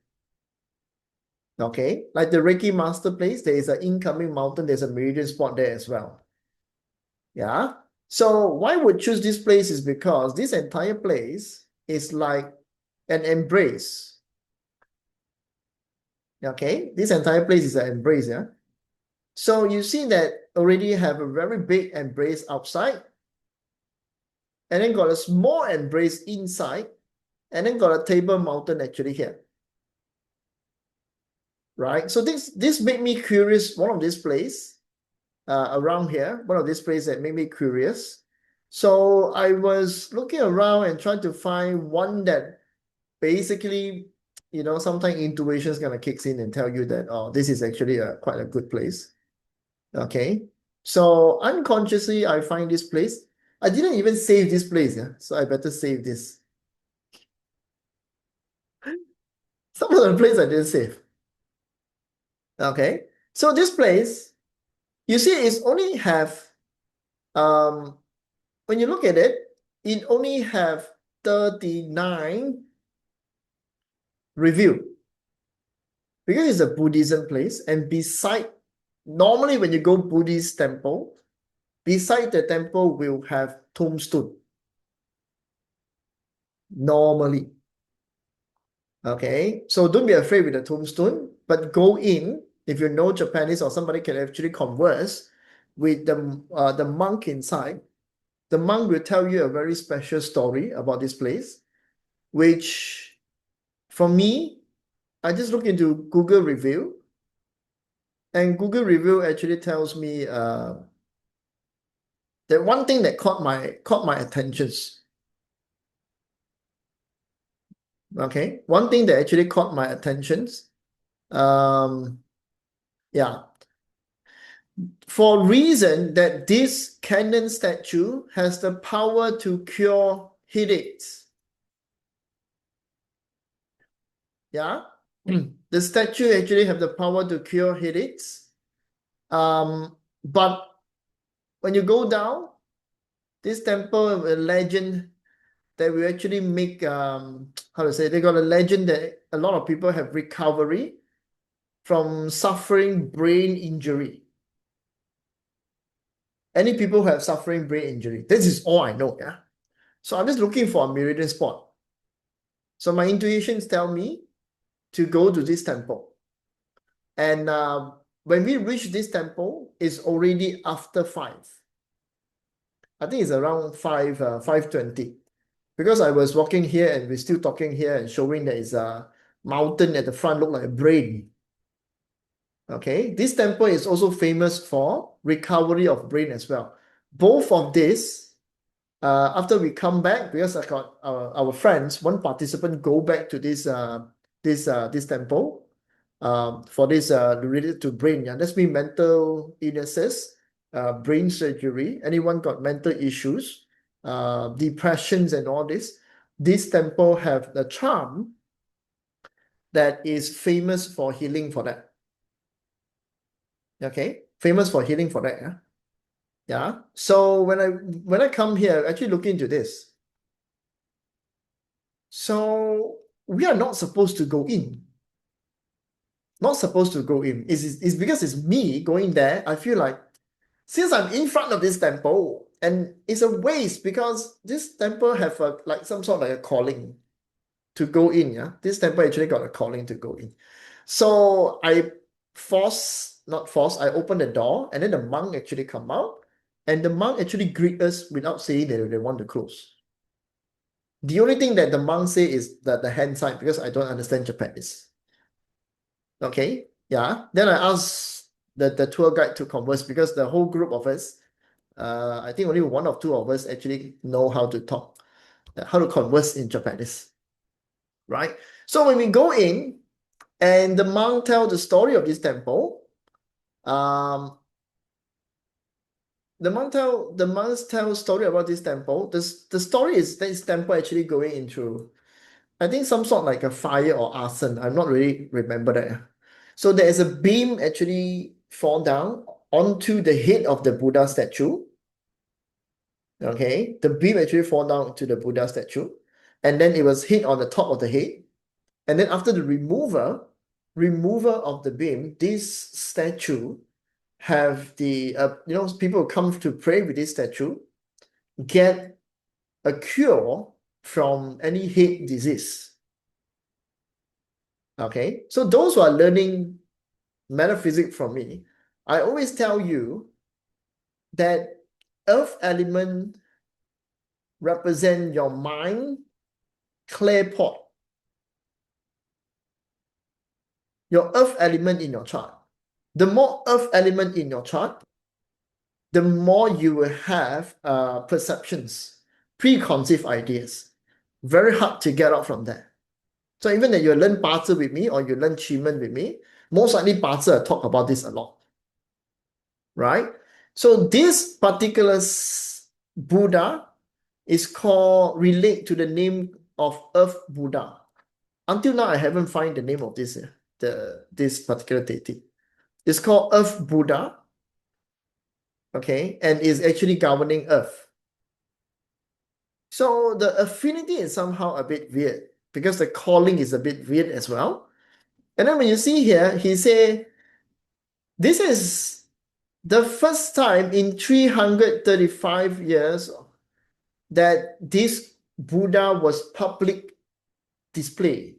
Okay. Like the Reiki Master place, there is an incoming mountain, there's a meridian spot there as well. Yeah. So why would choose this place is because this entire place is like an embrace. Okay. This entire place is an embrace. Yeah. So you see that already have a very big embrace outside, and then got a small embrace inside, and then got a table mountain actually here. Right. So this made me curious. One of these place around here, one of these places that made me curious. So I was looking around and trying to find one that basically, sometimes intuition is gonna kick in and tell you that, oh, this is actually quite a good place. Okay. So unconsciously, I find this place. I didn't even save this place, yeah. So I better save this. Some of the place I didn't save. Okay. So this place, you see, it's only have when you look at it, it only have 39 review, because it's a Buddhism place, and beside, normally when you go Buddhist temple, beside the temple will have tombstone. Normally. Okay, so don't be afraid with the tombstone, but go in, if you know Japanese or somebody can actually converse with the monk inside. The monk will tell you a very special story about this place, which for me, I just look into Google review, and Google review actually tells me that one thing that caught my attentions. Okay, one thing that actually caught my attentions. Yeah, for reason that this Canon statue has the power to cure headaches. Yeah, the statue actually have the power to cure headaches. But when you go down, this temple, a legend that we actually make, how to say, they got a legend that a lot of people have recovery from suffering brain injury. Any people who have suffering brain injury, this is all I know. Yeah. So I'm just looking for a meridian spot. So my intuitions tell me to go to this temple. And when we reach this temple, it's already after 5. I think it's around 5:20. Because I was walking here and we're still talking here and showing that it's a mountain at the front, look like a brain. Okay, this temple is also famous for recovery of brain as well. Both of this, after we come back, because I got our friends, one participant go back to this temple for this related to brain. Yeah, that's mean mental illnesses, brain surgery. Anyone got mental issues, depressions and all this. This temple have the charm that is famous for healing for that. Okay, famous for healing for that. Yeah. Yeah. So when I come here, actually look into this. So we are not supposed to go in. Not supposed to go in. It's because it's me going there. I feel like since I'm in front of this temple, and it's a waste because this temple have like some sort of like a calling to go in. Yeah, this temple actually got a calling to go in. So I not force, I open the door, and then the monk actually come out, And the monk actually greet us without saying that they want to close. The only thing that the monk say is that the hand sign, because I don't understand Japanese. Okay, yeah. Then I asked the tour guide to converse because the whole group of us, I think only one or two of us actually know how to talk, how to converse in Japanese, right? So when we go in and the monk tell the story of this temple, um, the monks tell story about this temple. The story is this temple actually going into, I think, some sort like a fire or arson. I'm not really remember that. So there is a beam actually fall down onto the head of the Buddha statue. Okay, the beam actually fall down to the Buddha statue, and then it was hit on the top of the head. And then after the removal of the beam, this statue have the people who come to pray with this statue get a cure from any head disease. Okay, so those who are learning metaphysics from me, I always tell you that earth element represent your mind, clear pot, your earth element in your chart. The more earth element in your chart, the more you will have perceptions, preconceived ideas. Very hard to get out from that. So even that you learn Bazi with me or you learn Qigong with me, most likely Bazi I talk about this a lot, right? So this particular Buddha is called, relate to the name of Earth Buddha. Until now, I haven't find the name of this particular deity. It's called Earth Buddha, okay, and is actually governing Earth. So the affinity is somehow a bit weird because the calling is a bit weird as well. And then when you see here, he say, this is the first time in 335 years that this Buddha was publicly displayed.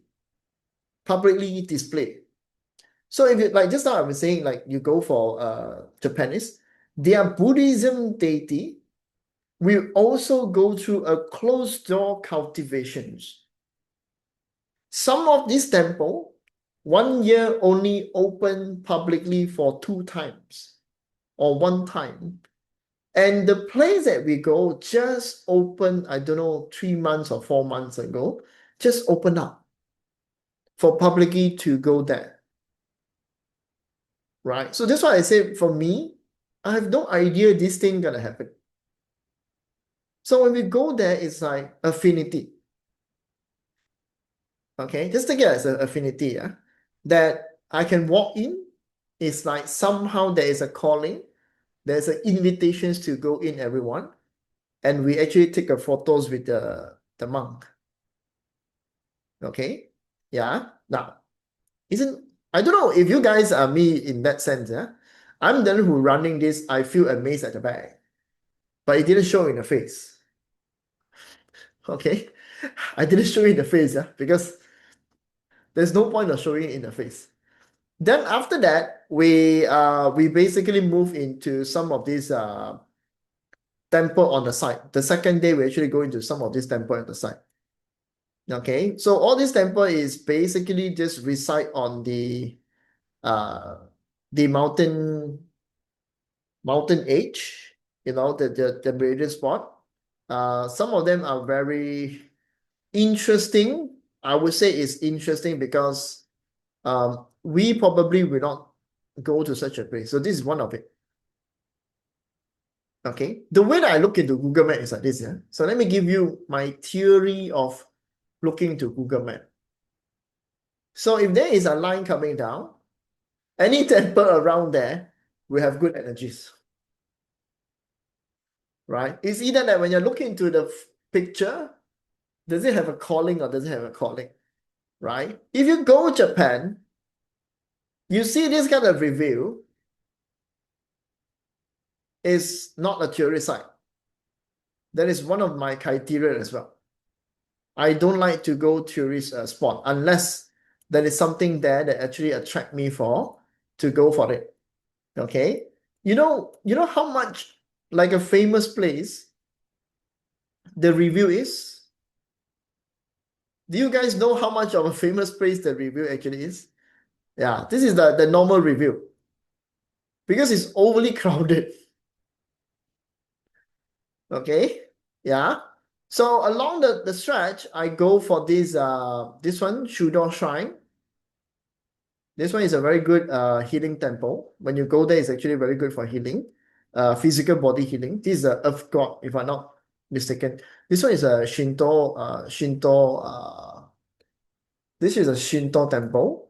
So if you, like just now I was saying, like you go for Japanese, their Buddhism deity will also go through a closed door cultivations. Some of this temple, 1 year only open publicly for 2 times or 1 time. And the place that we go just opened, I don't know, 3 months or 4 months ago, just opened up for publicly to go there. Right? So that's why I say for me, I have no idea this thing gonna happen. So when we go there, it's like affinity. Okay, just take it as an affinity, yeah. That I can walk in, it's like somehow there is a calling, there's an invitations to go in, everyone, and we actually take a photos with the monk. Okay, yeah. Now, I don't know if you guys are me in that sense, yeah. I'm the one who running this. I feel amazed at the back, but it didn't show in the face. Okay, I didn't show it in the face, yeah, because there's no point of showing it in the face. Then after that, we basically move into some of these temple on the side. The second day, we actually go into some of this temple on the side. Okay, so all this temple is basically just reside on the mountain edge, the meridian spot. Some of them are very interesting. I would say it's interesting because we probably will not go to such a place. So this is one of it. Okay, the way that I look into Google Map is like this, yeah. So let me give you my theory of looking to Google Map. So if there is a line coming down, any temple around there will have good energies, right? It's either that when you're looking into the picture, does it have a calling or does it have a calling, right? If you go to Japan, you see this kind of review is not a tourist site. That is one of my criteria as well. I don't like to go tourist spot unless there is something there that actually attract me to go for it. Okay, you know how much like a famous place, the review is. Do you guys know how much of a famous place the review actually is? Yeah, this is the normal review because it's overly crowded. Okay, yeah. So along the stretch, I go for this one, Shudo Shrine. This one is a very good healing temple. When you go there, it's actually very good for healing, physical body healing. This is a earth god, if I'm not mistaken. This one is a this is a Shinto temple,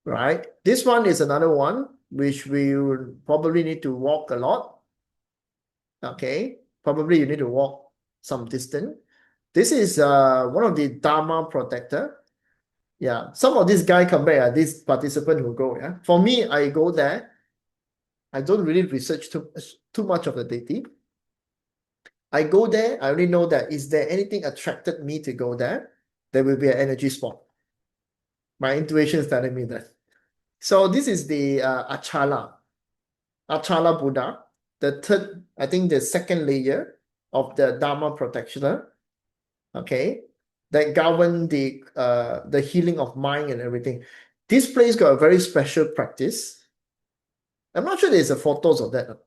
right? This one is another one which we will probably need to walk a lot. Okay, probably you need to walk some distance. This is one of the Dharma protector. Yeah, some of these guy come back, this participant who go. Yeah, for me, I go there. I don't really research too much of the deity. I go there. I only know that is there anything attracted me to go there? There will be an energy spot. My intuition is telling me that. So this is the Achala Buddha, the third, I think the second layer of the Dharma protectioner. Okay, that govern the healing of mind and everything. This place got a very special practice. I'm not sure there's a photos of that.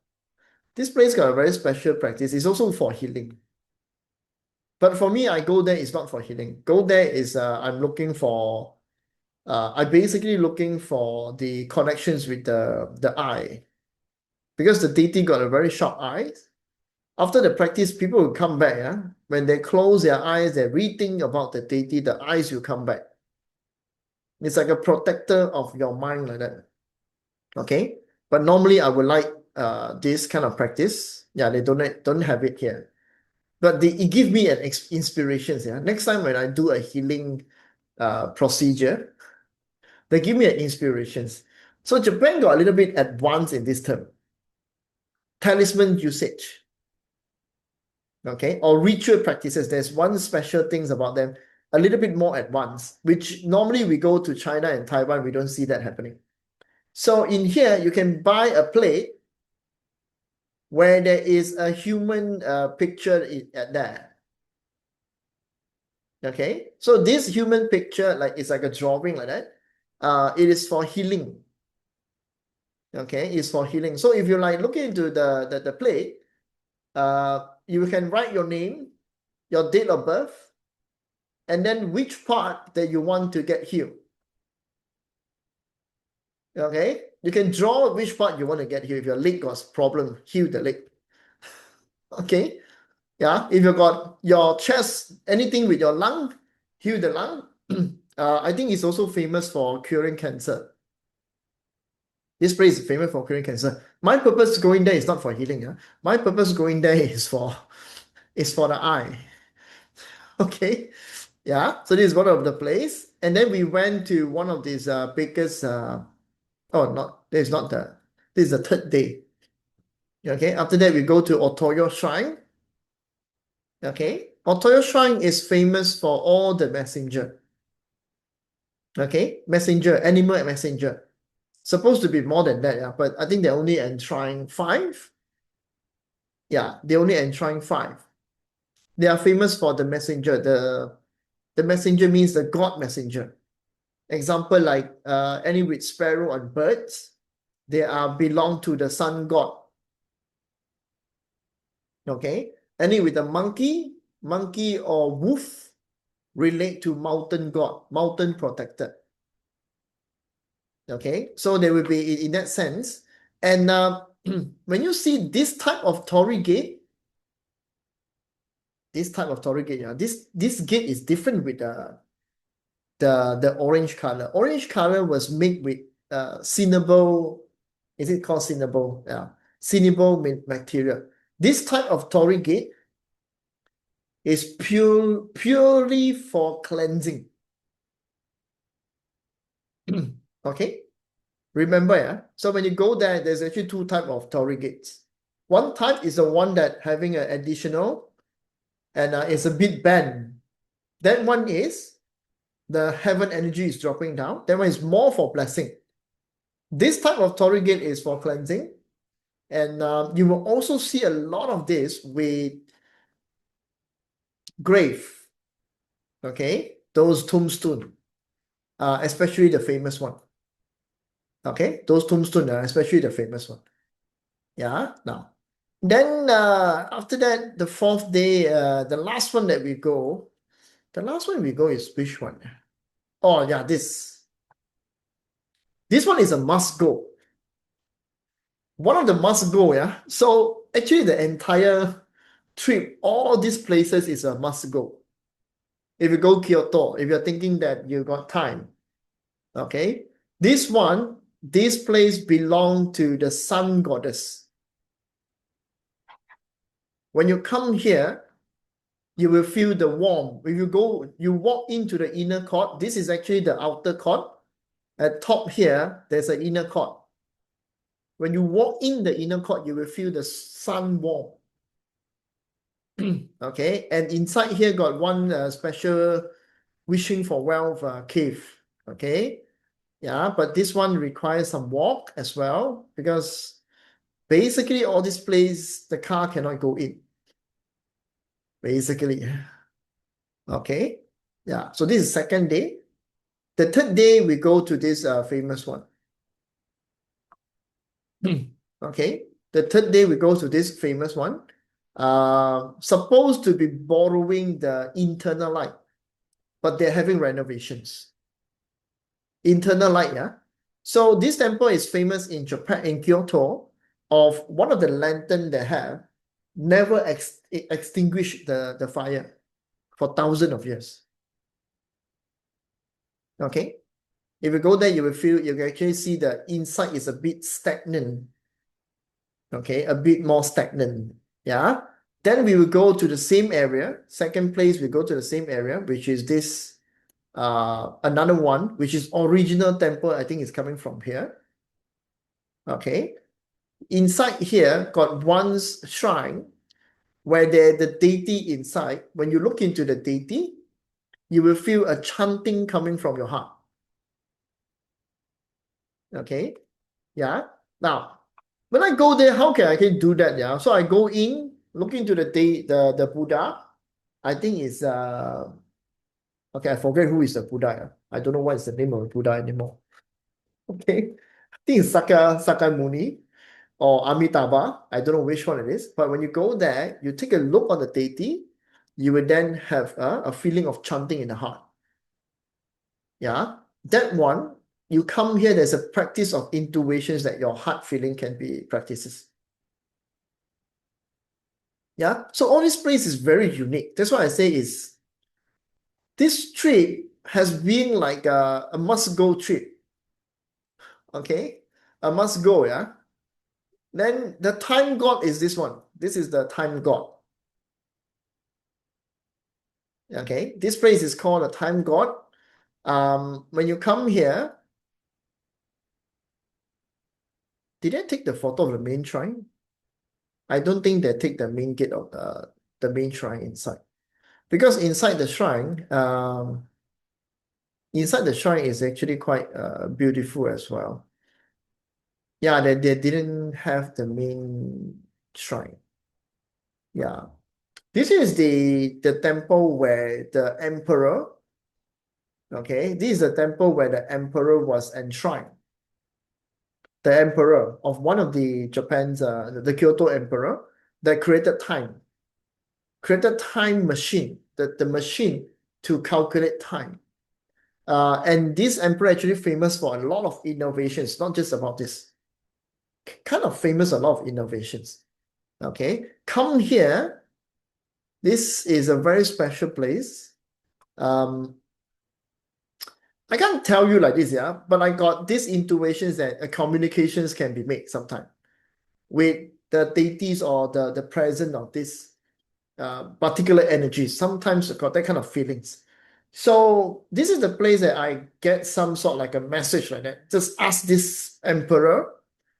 This place got a very special practice. It's also for healing. But for me, I go there, it's not for healing. Go there is I'm looking for I'm basically looking for the connections with the eye. Because the deity got a very sharp eye. After the practice, people will come back. Yeah? When they close their eyes, they rethink about the deity, the eyes will come back. It's like a protector of your mind like that. Okay. But normally I would like this kind of practice. Yeah, they don't have it here. But it gives me an inspiration. Yeah. Next time when I do a healing procedure, they give me an inspiration. So Japan got a little bit advanced in this term. Talisman usage. Okay, or ritual practices. There's one special things about them, a little bit more advanced, which normally we go to China and Taiwan, we don't see that happening. So in here, you can buy a plate where there is a human picture there. Okay, so this human picture, like it's like a drawing like that. It is for healing. Okay, it's for healing. So if you like look into the plate, you can write your name, your date of birth, and then which part that you want to get healed. Okay, you can draw which part you want to get healed. If your leg got problem, heal the leg. Okay, yeah. If you got your chest, anything with your lung, heal the lung. I think it's also famous for curing cancer. This place is famous for curing cancer. My purpose going there is not for healing. Yeah? My purpose going there is for the eye. Okay. Yeah. So this is one of the place. And then we went to one of these biggest this is not this is the third day. Okay. After that, we go to Otoyo Shrine. Okay. Otoyo Shrine is famous for all the messenger. Okay. Messenger, animal messenger. Supposed to be more than that, yeah. But I think they only enshrine 5. Yeah, they only enshrine 5. They are famous for the messenger. The messenger means the god messenger. Example like any with sparrow and birds, they are belong to the sun god. Okay, any with a monkey or wolf relate to mountain god, mountain protector. Okay, so they will be in that sense. And when you see this type of torii gate, yeah, this gate is different with the orange color. Orange color was made with cinnable. Is it called cinnable? Yeah, cinnable material. This type of torii gate is purely for cleansing. Okay, remember, yeah. So when you go there, there's actually 2 types of torii gates. One type is the one that having an additional and it's a bit bent. That one is the heaven energy is dropping down. That one is more for blessing. This type of torii gate is for cleansing. And you will also see a lot of this with grave, okay? Those tombstone, especially the famous one. Okay, those tombstone, especially the famous one. Yeah, now. Then after that, the fourth day, the last one that we go, the last one we go is which one? Oh yeah, this. This one is a must go. One of the must go, yeah. So actually the entire trip, all these places is a must go. If you go Kyoto, if you're thinking that you got time, okay. This one, this place belong to the sun goddess. When you come here, you will feel the warmth. If you go, you walk into the inner court. This is actually the outer court. At top here, there's an inner court. When you walk in the inner court, you will feel the sun warm. Okay, and inside here got one special wishing for wealth cave. Okay, yeah, but this one requires some walk as well because basically all this place the car cannot go in. Basically, okay, yeah. So this is second day. The third day we go to this famous one. Okay, the third day we go to this famous one. Supposed to be borrowing the internal light, but they're having renovations. Internal light, yeah. So this temple is famous in Japan, in Kyoto, of one of the lantern they have never extinguished the fire for thousands of years. Okay. If you go there, you will feel, you can actually see the inside is a bit stagnant. Okay, a bit more stagnant. Yeah. Then we will go to the same area. Second place, we go to the same area, which is this another one, which is original temple. I think is coming from here. Okay. Inside here got one shrine where there's the deity inside. When you look into the deity, you will feel a chanting coming from your heart. Okay. Yeah. Now, when I go there, how can I do that? Yeah. So I go in, look into the Buddha. I think it's okay, I forget who is the Buddha. Yeah. I don't know what is the name of the Buddha anymore. Okay. I think it's Sakyamuni or Amitabha. I don't know which one it is. But when you go there, you take a look on the deity, you will then have a feeling of chanting in the heart. Yeah. That one, you come here, there's a practice of intuitions that your heart feeling can be practices. Yeah. So all this place is very unique. That's why I say is this trip has been like a must-go trip. Okay. A must-go, yeah. Then the time god is this one. This is the time god. Okay. This place is called a time god. When you come here, did I take the photo of the main shrine? I don't think they take the main gate of the main shrine inside. Because inside the shrine is actually quite beautiful as well. Yeah, they didn't have the main shrine. Yeah. This is the temple where the emperor, okay, this is the temple where the emperor was enshrined. The emperor of one of the Japan's, the Kyoto emperor that created time machine, the machine to calculate time. And this emperor actually famous for a lot of innovations, not just about this. Kind of famous a lot of innovations. Okay, come here. This is a very special place. I can't tell you like this, yeah, but I got these intuitions that communications can be made sometime with the deities or the presence of this particular energy. Sometimes I got that kind of feelings. So this is the place that I get some sort of like a message like that. Just ask this emperor,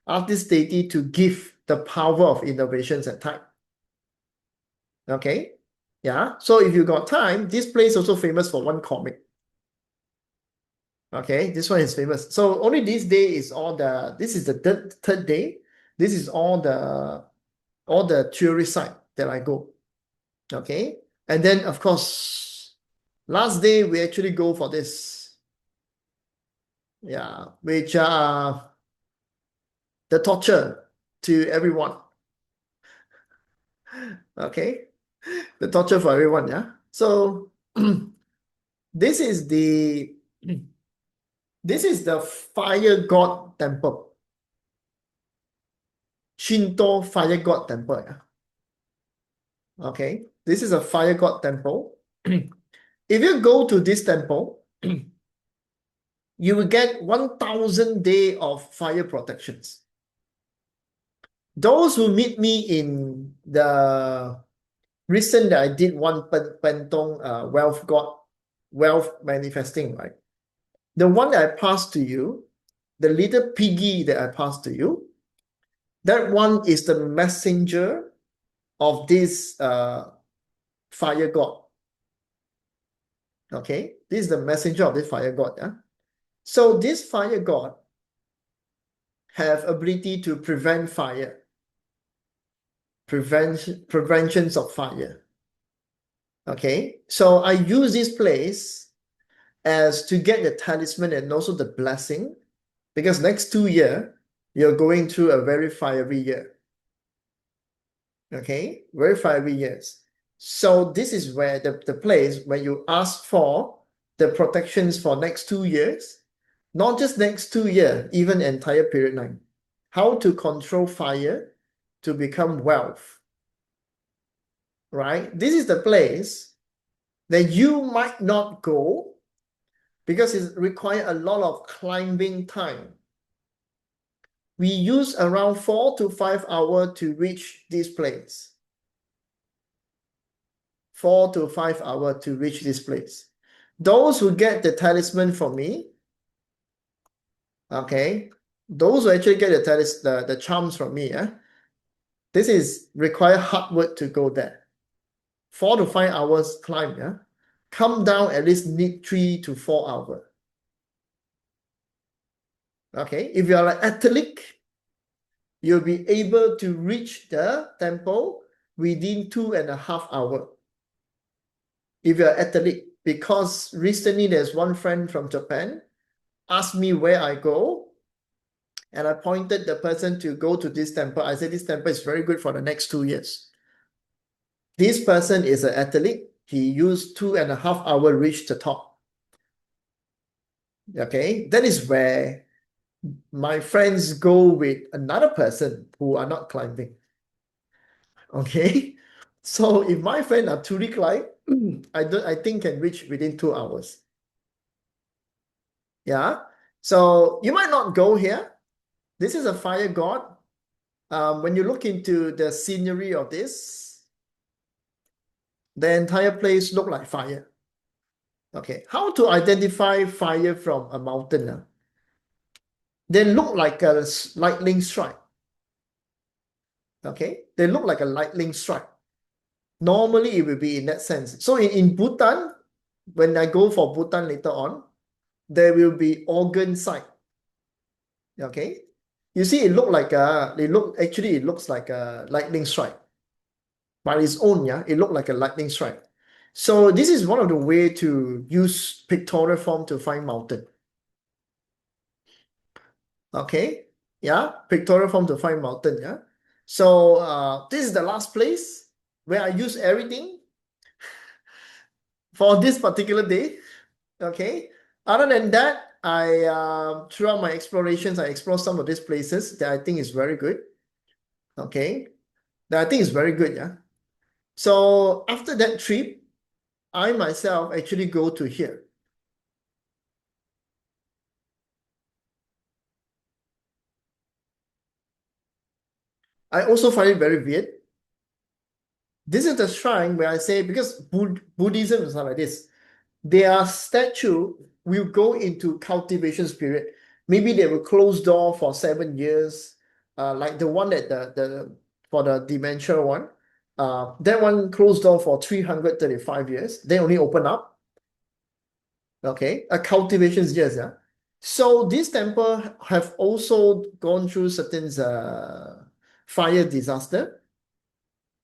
ask this deity to give the power of innovations at time. Okay, yeah. So if you got time, this place also famous for one comic. Okay, this one is famous. So only this day is all this is the third day. This is all the tourist site that I go. Okay. And then of course, last day we actually go for this. Yeah, which the torture to everyone. Okay. The torture for everyone, yeah. So this is the fire god temple. Shinto fire god temple, yeah. Okay. This is a fire god temple. If you go to this temple, you will get 1,000 day of fire protections. Those who meet me in the recent that I did one Pentong wealth manifesting, right? The one that I passed to you, the little piggy that I passed to you, that one is the messenger of this fire god. Okay, this is the messenger of this fire god. Yeah. So this fire god have ability to prevent fire, preventions of fire. Okay, so I use this place as to get the talisman and also the blessing, because next 2 years you're going through a very fiery year. Okay, very fiery years. So this is where the place when you ask for the protections for next 2 years, not just next 2 years, even entire period 9. How to control fire to become wealth. Right? This is the place that you might not go because it requires a lot of climbing time. We use around 4 to 5 hours to reach this place. 4 to 5 hours to reach this place. Those who get the talisman from me, okay, those who actually get the charms from me, this is require hard work to go there. 4 to 5 hours climb, yeah. Come down at least need 3 to 4 hours. Okay, if you are an athlete, you'll be able to reach the temple within 2.5 hours. If you're an athlete, because recently there's one friend from Japan asked me where I go, and I pointed the person to go to this temple. I said this temple is very good for the next 2 years. This person is an athlete. He used 2.5 hours reach the top. Okay, that is where my friends go with another person who are not climbing. Okay, so if my friend are truly climb, I think can reach within 2 hours. Yeah, so you might not go here. This is a fire god. When you look into the scenery of this, the entire place look like fire. Okay, how to identify fire from a mountain? They look like a lightning strike. Okay, they look like a lightning strike. Normally, it will be in that sense. So in Bhutan, when I go for Bhutan later on, there will be organ site. Okay, you see, it looks like a lightning strike by its own. Yeah, it looked like a lightning strike. So this is one of the way to use pictorial form to find mountain. Okay, yeah, pictorial form to find mountain. Yeah, so this is the last place where I use everything for this particular day. Okay, other than that, I throughout my explorations, I explore some of these places that I think is very good. Okay, that I think is very good. Yeah. So after that trip, I myself actually go to here. I also find it very weird. This is the shrine where I say, because Buddhism is not like this. Their statue will go into cultivation period. Maybe they will close door for 7 years, like the one that the for the dementia one. That one closed door for 335 years. They only open up. Okay, a cultivation years, yeah. So this temple have also gone through certain fire disaster.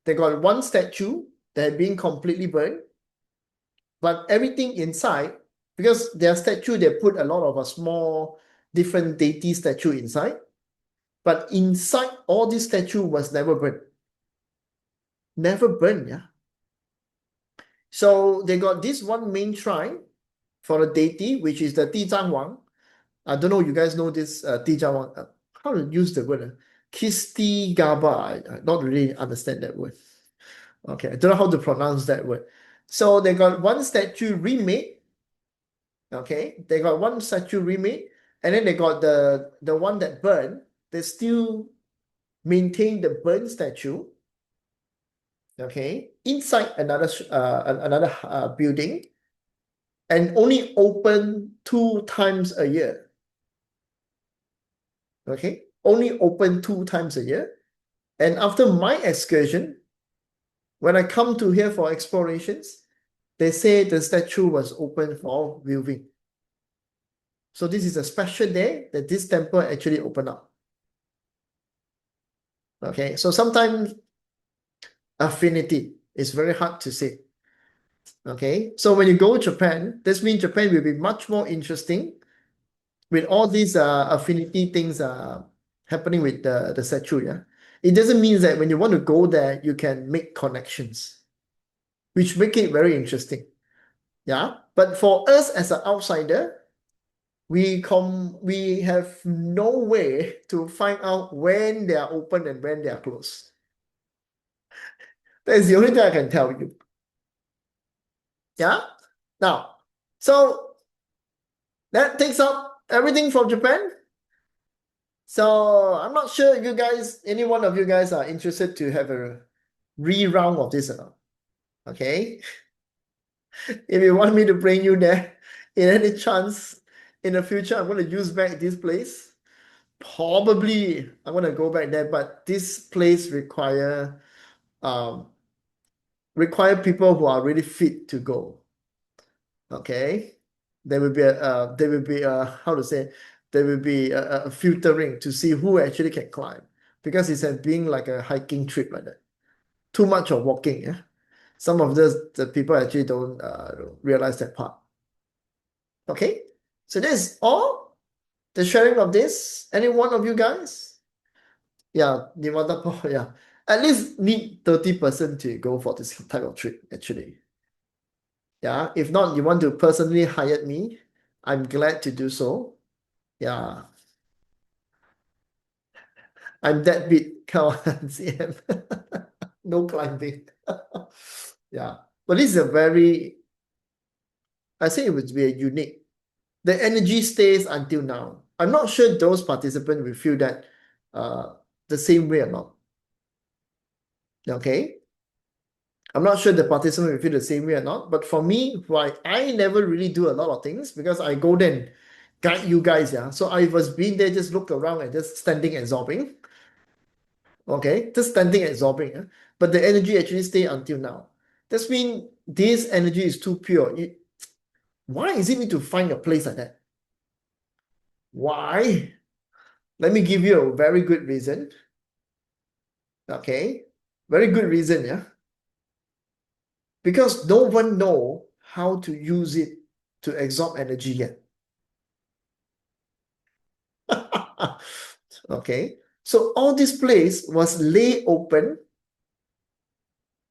They got one statue that had been completely burned, but everything inside, because their statue, they put a lot of a small different deity statue inside, but inside all this statue was never burned. Never burned, yeah. So they got this one main shrine for a deity, which is the Dizang Wang. I don't know, you guys know this Dizang Wang. How to use the word? Kisti Gaba. I not really understand that word. Okay, I don't know how to pronounce that word. So they got one statue remade. Okay, they got one statue remade, and then they got the one that burned. They still maintain the burned statue. Okay, inside another building, and only open 2 times a year. Okay, only open 2 times a year. And after my excursion, when I come to here for explorations, they say the statue was open for viewing. So this is a special day that this temple actually opened up. Okay, so sometimes affinity is very hard to say. Okay, so when you go to Japan, this means Japan will be much more interesting with all these affinity things happening with the statue. Yeah, it doesn't mean that when you want to go there, you can make connections, which make it very interesting. Yeah, but for us as an outsider, we have no way to find out when they are open and when they are closed. That's the only thing I can tell you. Yeah. Now, so that takes up everything from Japan. So I'm not sure you guys, any one of you guys are interested to have a re-round of this or not. Okay. If you want me to bring you there in any chance in the future, I'm going to use back this place. Probably I'm going to go back there, but this place require people who are really fit to go. Okay. There will be how to say, there will be a filtering to see who actually can climb, because it's being like a hiking trip like that. Too much of walking, yeah. Some of the people actually don't realize that part. Okay, so this is all the sharing of this. Any one of you guys? Yeah, Nevada, yeah. At least need 30% to go for this type of trip, actually. Yeah, if not, you want to personally hire me, I'm glad to do so. Yeah, I'm that big, come on, CM. No climbing. Yeah, but this is a very, I say it would be a unique. The energy stays until now. I'm not sure those participants will feel that the same way or not. Okay, I'm not sure the participant will feel the same way or not. But for me, why I never really do a lot of things, because I go there and guide you guys. Yeah, so I was being there, just look around and just standing absorbing. Okay, just standing absorbing. Yeah? But the energy actually stay until now. That's mean this energy is too pure. Why is it need to find a place like that? Why? Let me give you a very good reason. Okay, very good reason, yeah. Because no one know how to use it to absorb energy yet. Okay, so all this place was lay open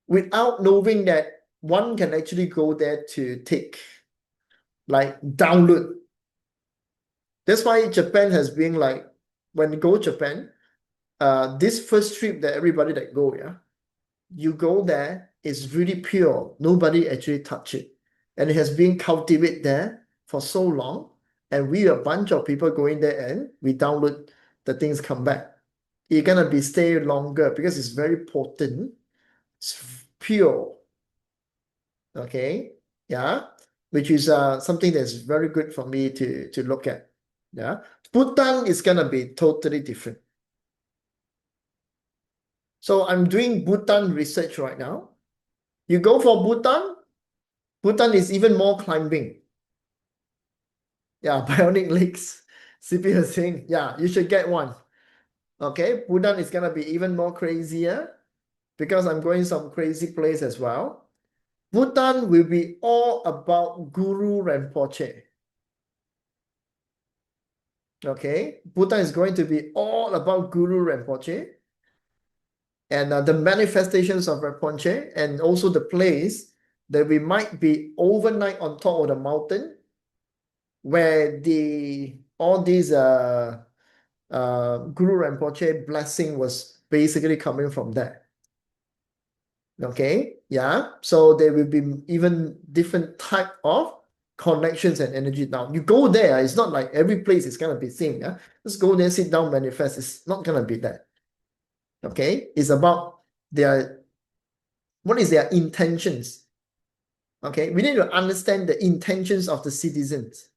without knowing that one can actually go there to take, like, download. That's why Japan has been like, when you go Japan, this first trip that everybody that go, yeah, you go there, it's really pure. Nobody actually touch it. And it has been cultivated there for so long. And we a bunch of people going there and we download the things come back. You're gonna be stay longer because it's very potent. It's pure. Okay. Yeah. Which is something that's very good for me to look at. Yeah. Bhutan is gonna be totally different. So I'm doing Bhutan research right now. You go for Bhutan, Bhutan is even more climbing. Yeah, bionic legs. CP was saying, yeah, you should get one. Okay, Bhutan is gonna be even more crazier because I'm going some crazy place as well. Bhutan will be all about Guru Rinpoche. Okay, Bhutan is going to be all about Guru Rinpoche and the manifestations of Rinpoche, and also the place that we might be overnight on top of the mountain where the all these Guru Rinpoche blessing was basically coming from there. Okay, yeah. So there will be even different type of connections and energy. Now you go there, it's not like every place is gonna be same. Yeah, just go there, sit down, manifest. It's not gonna be that. Okay, it's about their what is their intentions. Okay, we need to understand the intentions of the citizens,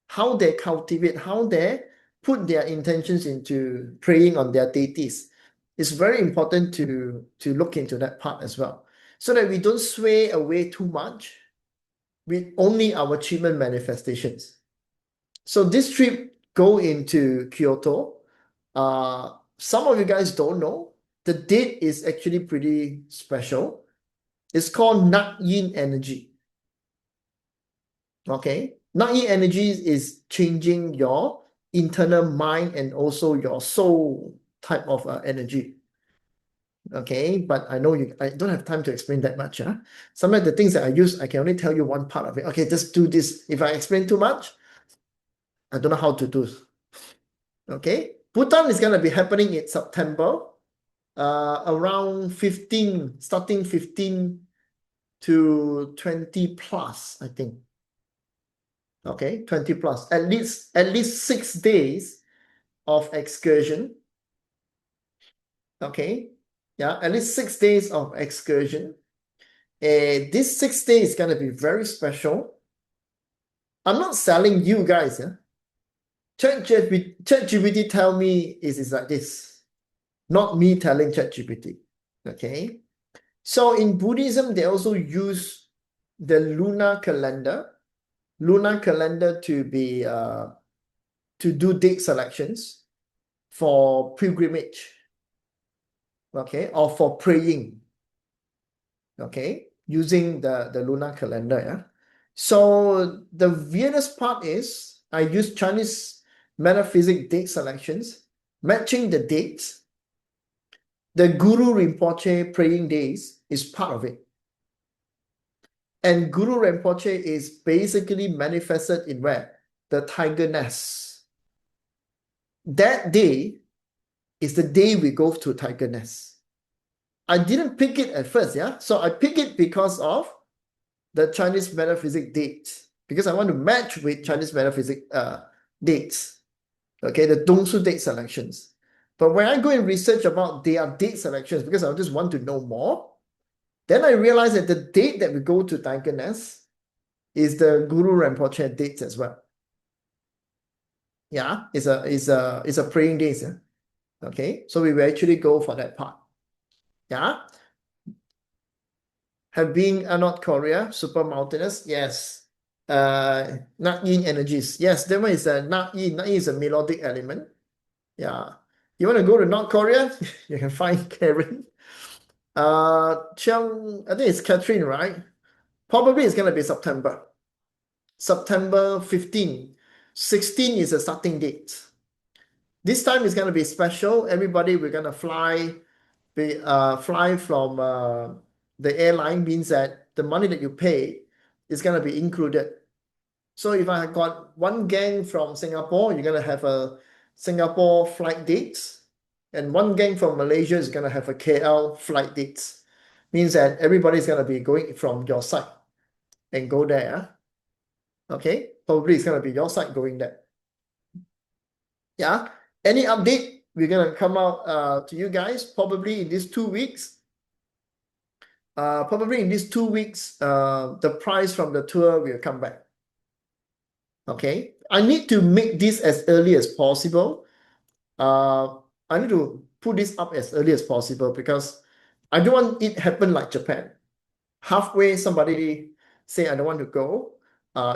how they cultivate, how they put their intentions into praying on their deities. It's very important to look into that part as well, so that we don't sway away too much with only our achievement manifestations. So this trip go into Kyoto. Some of you guys don't know, the date is actually pretty special. It's called Nat Yin energy. Okay, Nat Yin energy is changing your internal mind and also your soul type of energy. Okay, but I know I don't have time to explain that much. Some of the things that I use, I can only tell you one part of it. Okay, just do this. If I explain too much, I don't know how to do. Okay, Bhutan is going to be happening in September, around 15, starting 15 to 20 plus, I think. Okay, 20 plus, at least 6 days of excursion. Okay, yeah, at least 6 days of excursion. This 6 days is gonna be very special. I'm not selling you guys. Yeah? ChatGPT tell me is like this, not me telling ChatGPT. Okay, so in Buddhism, they also use the lunar calendar to be to do date selections for pilgrimage, okay, or for praying, okay, using the lunar calendar. Yeah. So the weirdest part is I use Chinese metaphysic date selections, matching the dates. The Guru Rinpoche praying days is part of it. And Guru Rinpoche is basically manifested in where? The tiger nest. That day is the day we go to tiger nest. I didn't pick it at first, yeah. So I pick it because of the Chinese metaphysic dates, because I want to match with Chinese metaphysic dates. Okay, the Dongsu date selections. But when I go and research about their date selections, because I just want to know more, then I realized that the date that we go to tiger nest is the Guru Rinpoche dates as well. Yeah, it's a praying days. Yeah? Okay, so we will actually go for that part. Yeah. Have been North Korea, super mountainous? Yes. Nat Yin energies. Yes, that one is a Nat Yin. Nat Yin is a melodic element. Yeah. You want to go to North Korea? You can find Karen. Chiang, I think it's Catherine, right? Probably it's gonna be September. September 15. 16 is a starting date. This time is gonna be special. Everybody, we're gonna fly from the airline, means that the money that you pay is going to be included. So if I got one gang from Singapore, you're going to have a Singapore flight dates, and one gang from Malaysia is going to have a KL flight dates. Means that everybody's going to be going from your side and go there. Okay, probably it's going to be your side going there. Yeah. Any update? We're going to come out to you guys probably in these 2 weeks. Probably in these 2 weeks, the price from the tour will come back. Okay, I need to make this as early as possible. I need to put this up as early as possible because I don't want it happen like Japan. Halfway, somebody say I don't want to go.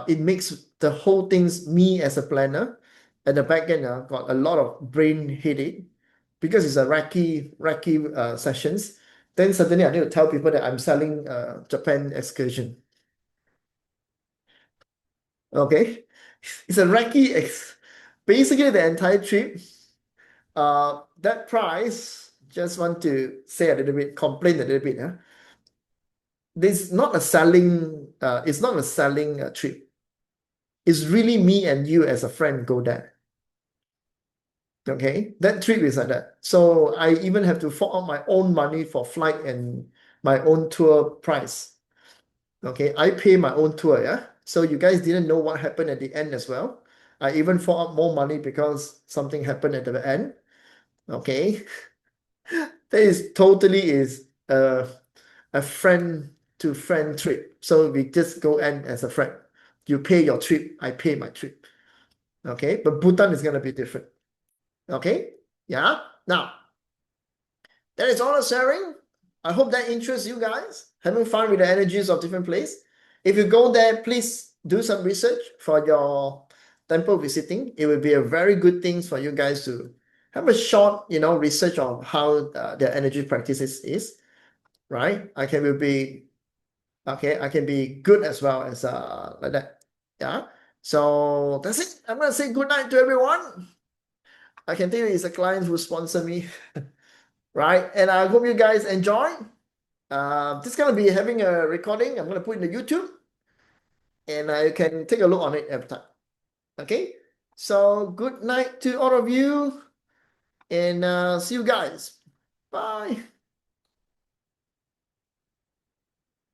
It makes the whole things, me as a planner at the back end, got a lot of brain headache because it's a recce sessions. Then suddenly I need to tell people that I'm selling Japan excursion. Okay, it's a basically the entire trip. That price. Just want to say a little bit, complain a little bit. This is not a selling. It's not a selling trip. It's really me and you as a friend go there. Okay, that trip is like that. So I even have to fork out my own money for flight and my own tour price. Okay, I pay my own tour, yeah. So you guys didn't know what happened at the end as well. I even fork out more money because something happened at the end. Okay, that is totally is a friend to friend trip. So we just go end as a friend. You pay your trip, I pay my trip. Okay, but Bhutan is gonna be different. Okay, yeah. Now that is all the sharing. I hope that interests you guys. Having fun with the energies of different place. If you go there, please do some research for your temple visiting. It will be a very good thing for you guys to have a short, research on how their energy practices is. Right? I can be good as well as like that. Yeah. So that's it. I'm gonna say good night to everyone. I can tell you it's a client who sponsor me, right? And I hope you guys enjoy. This is gonna be having a recording. I'm gonna put in the YouTube, and I can take a look on it every time. Okay. So good night to all of you, and see you guys. Bye.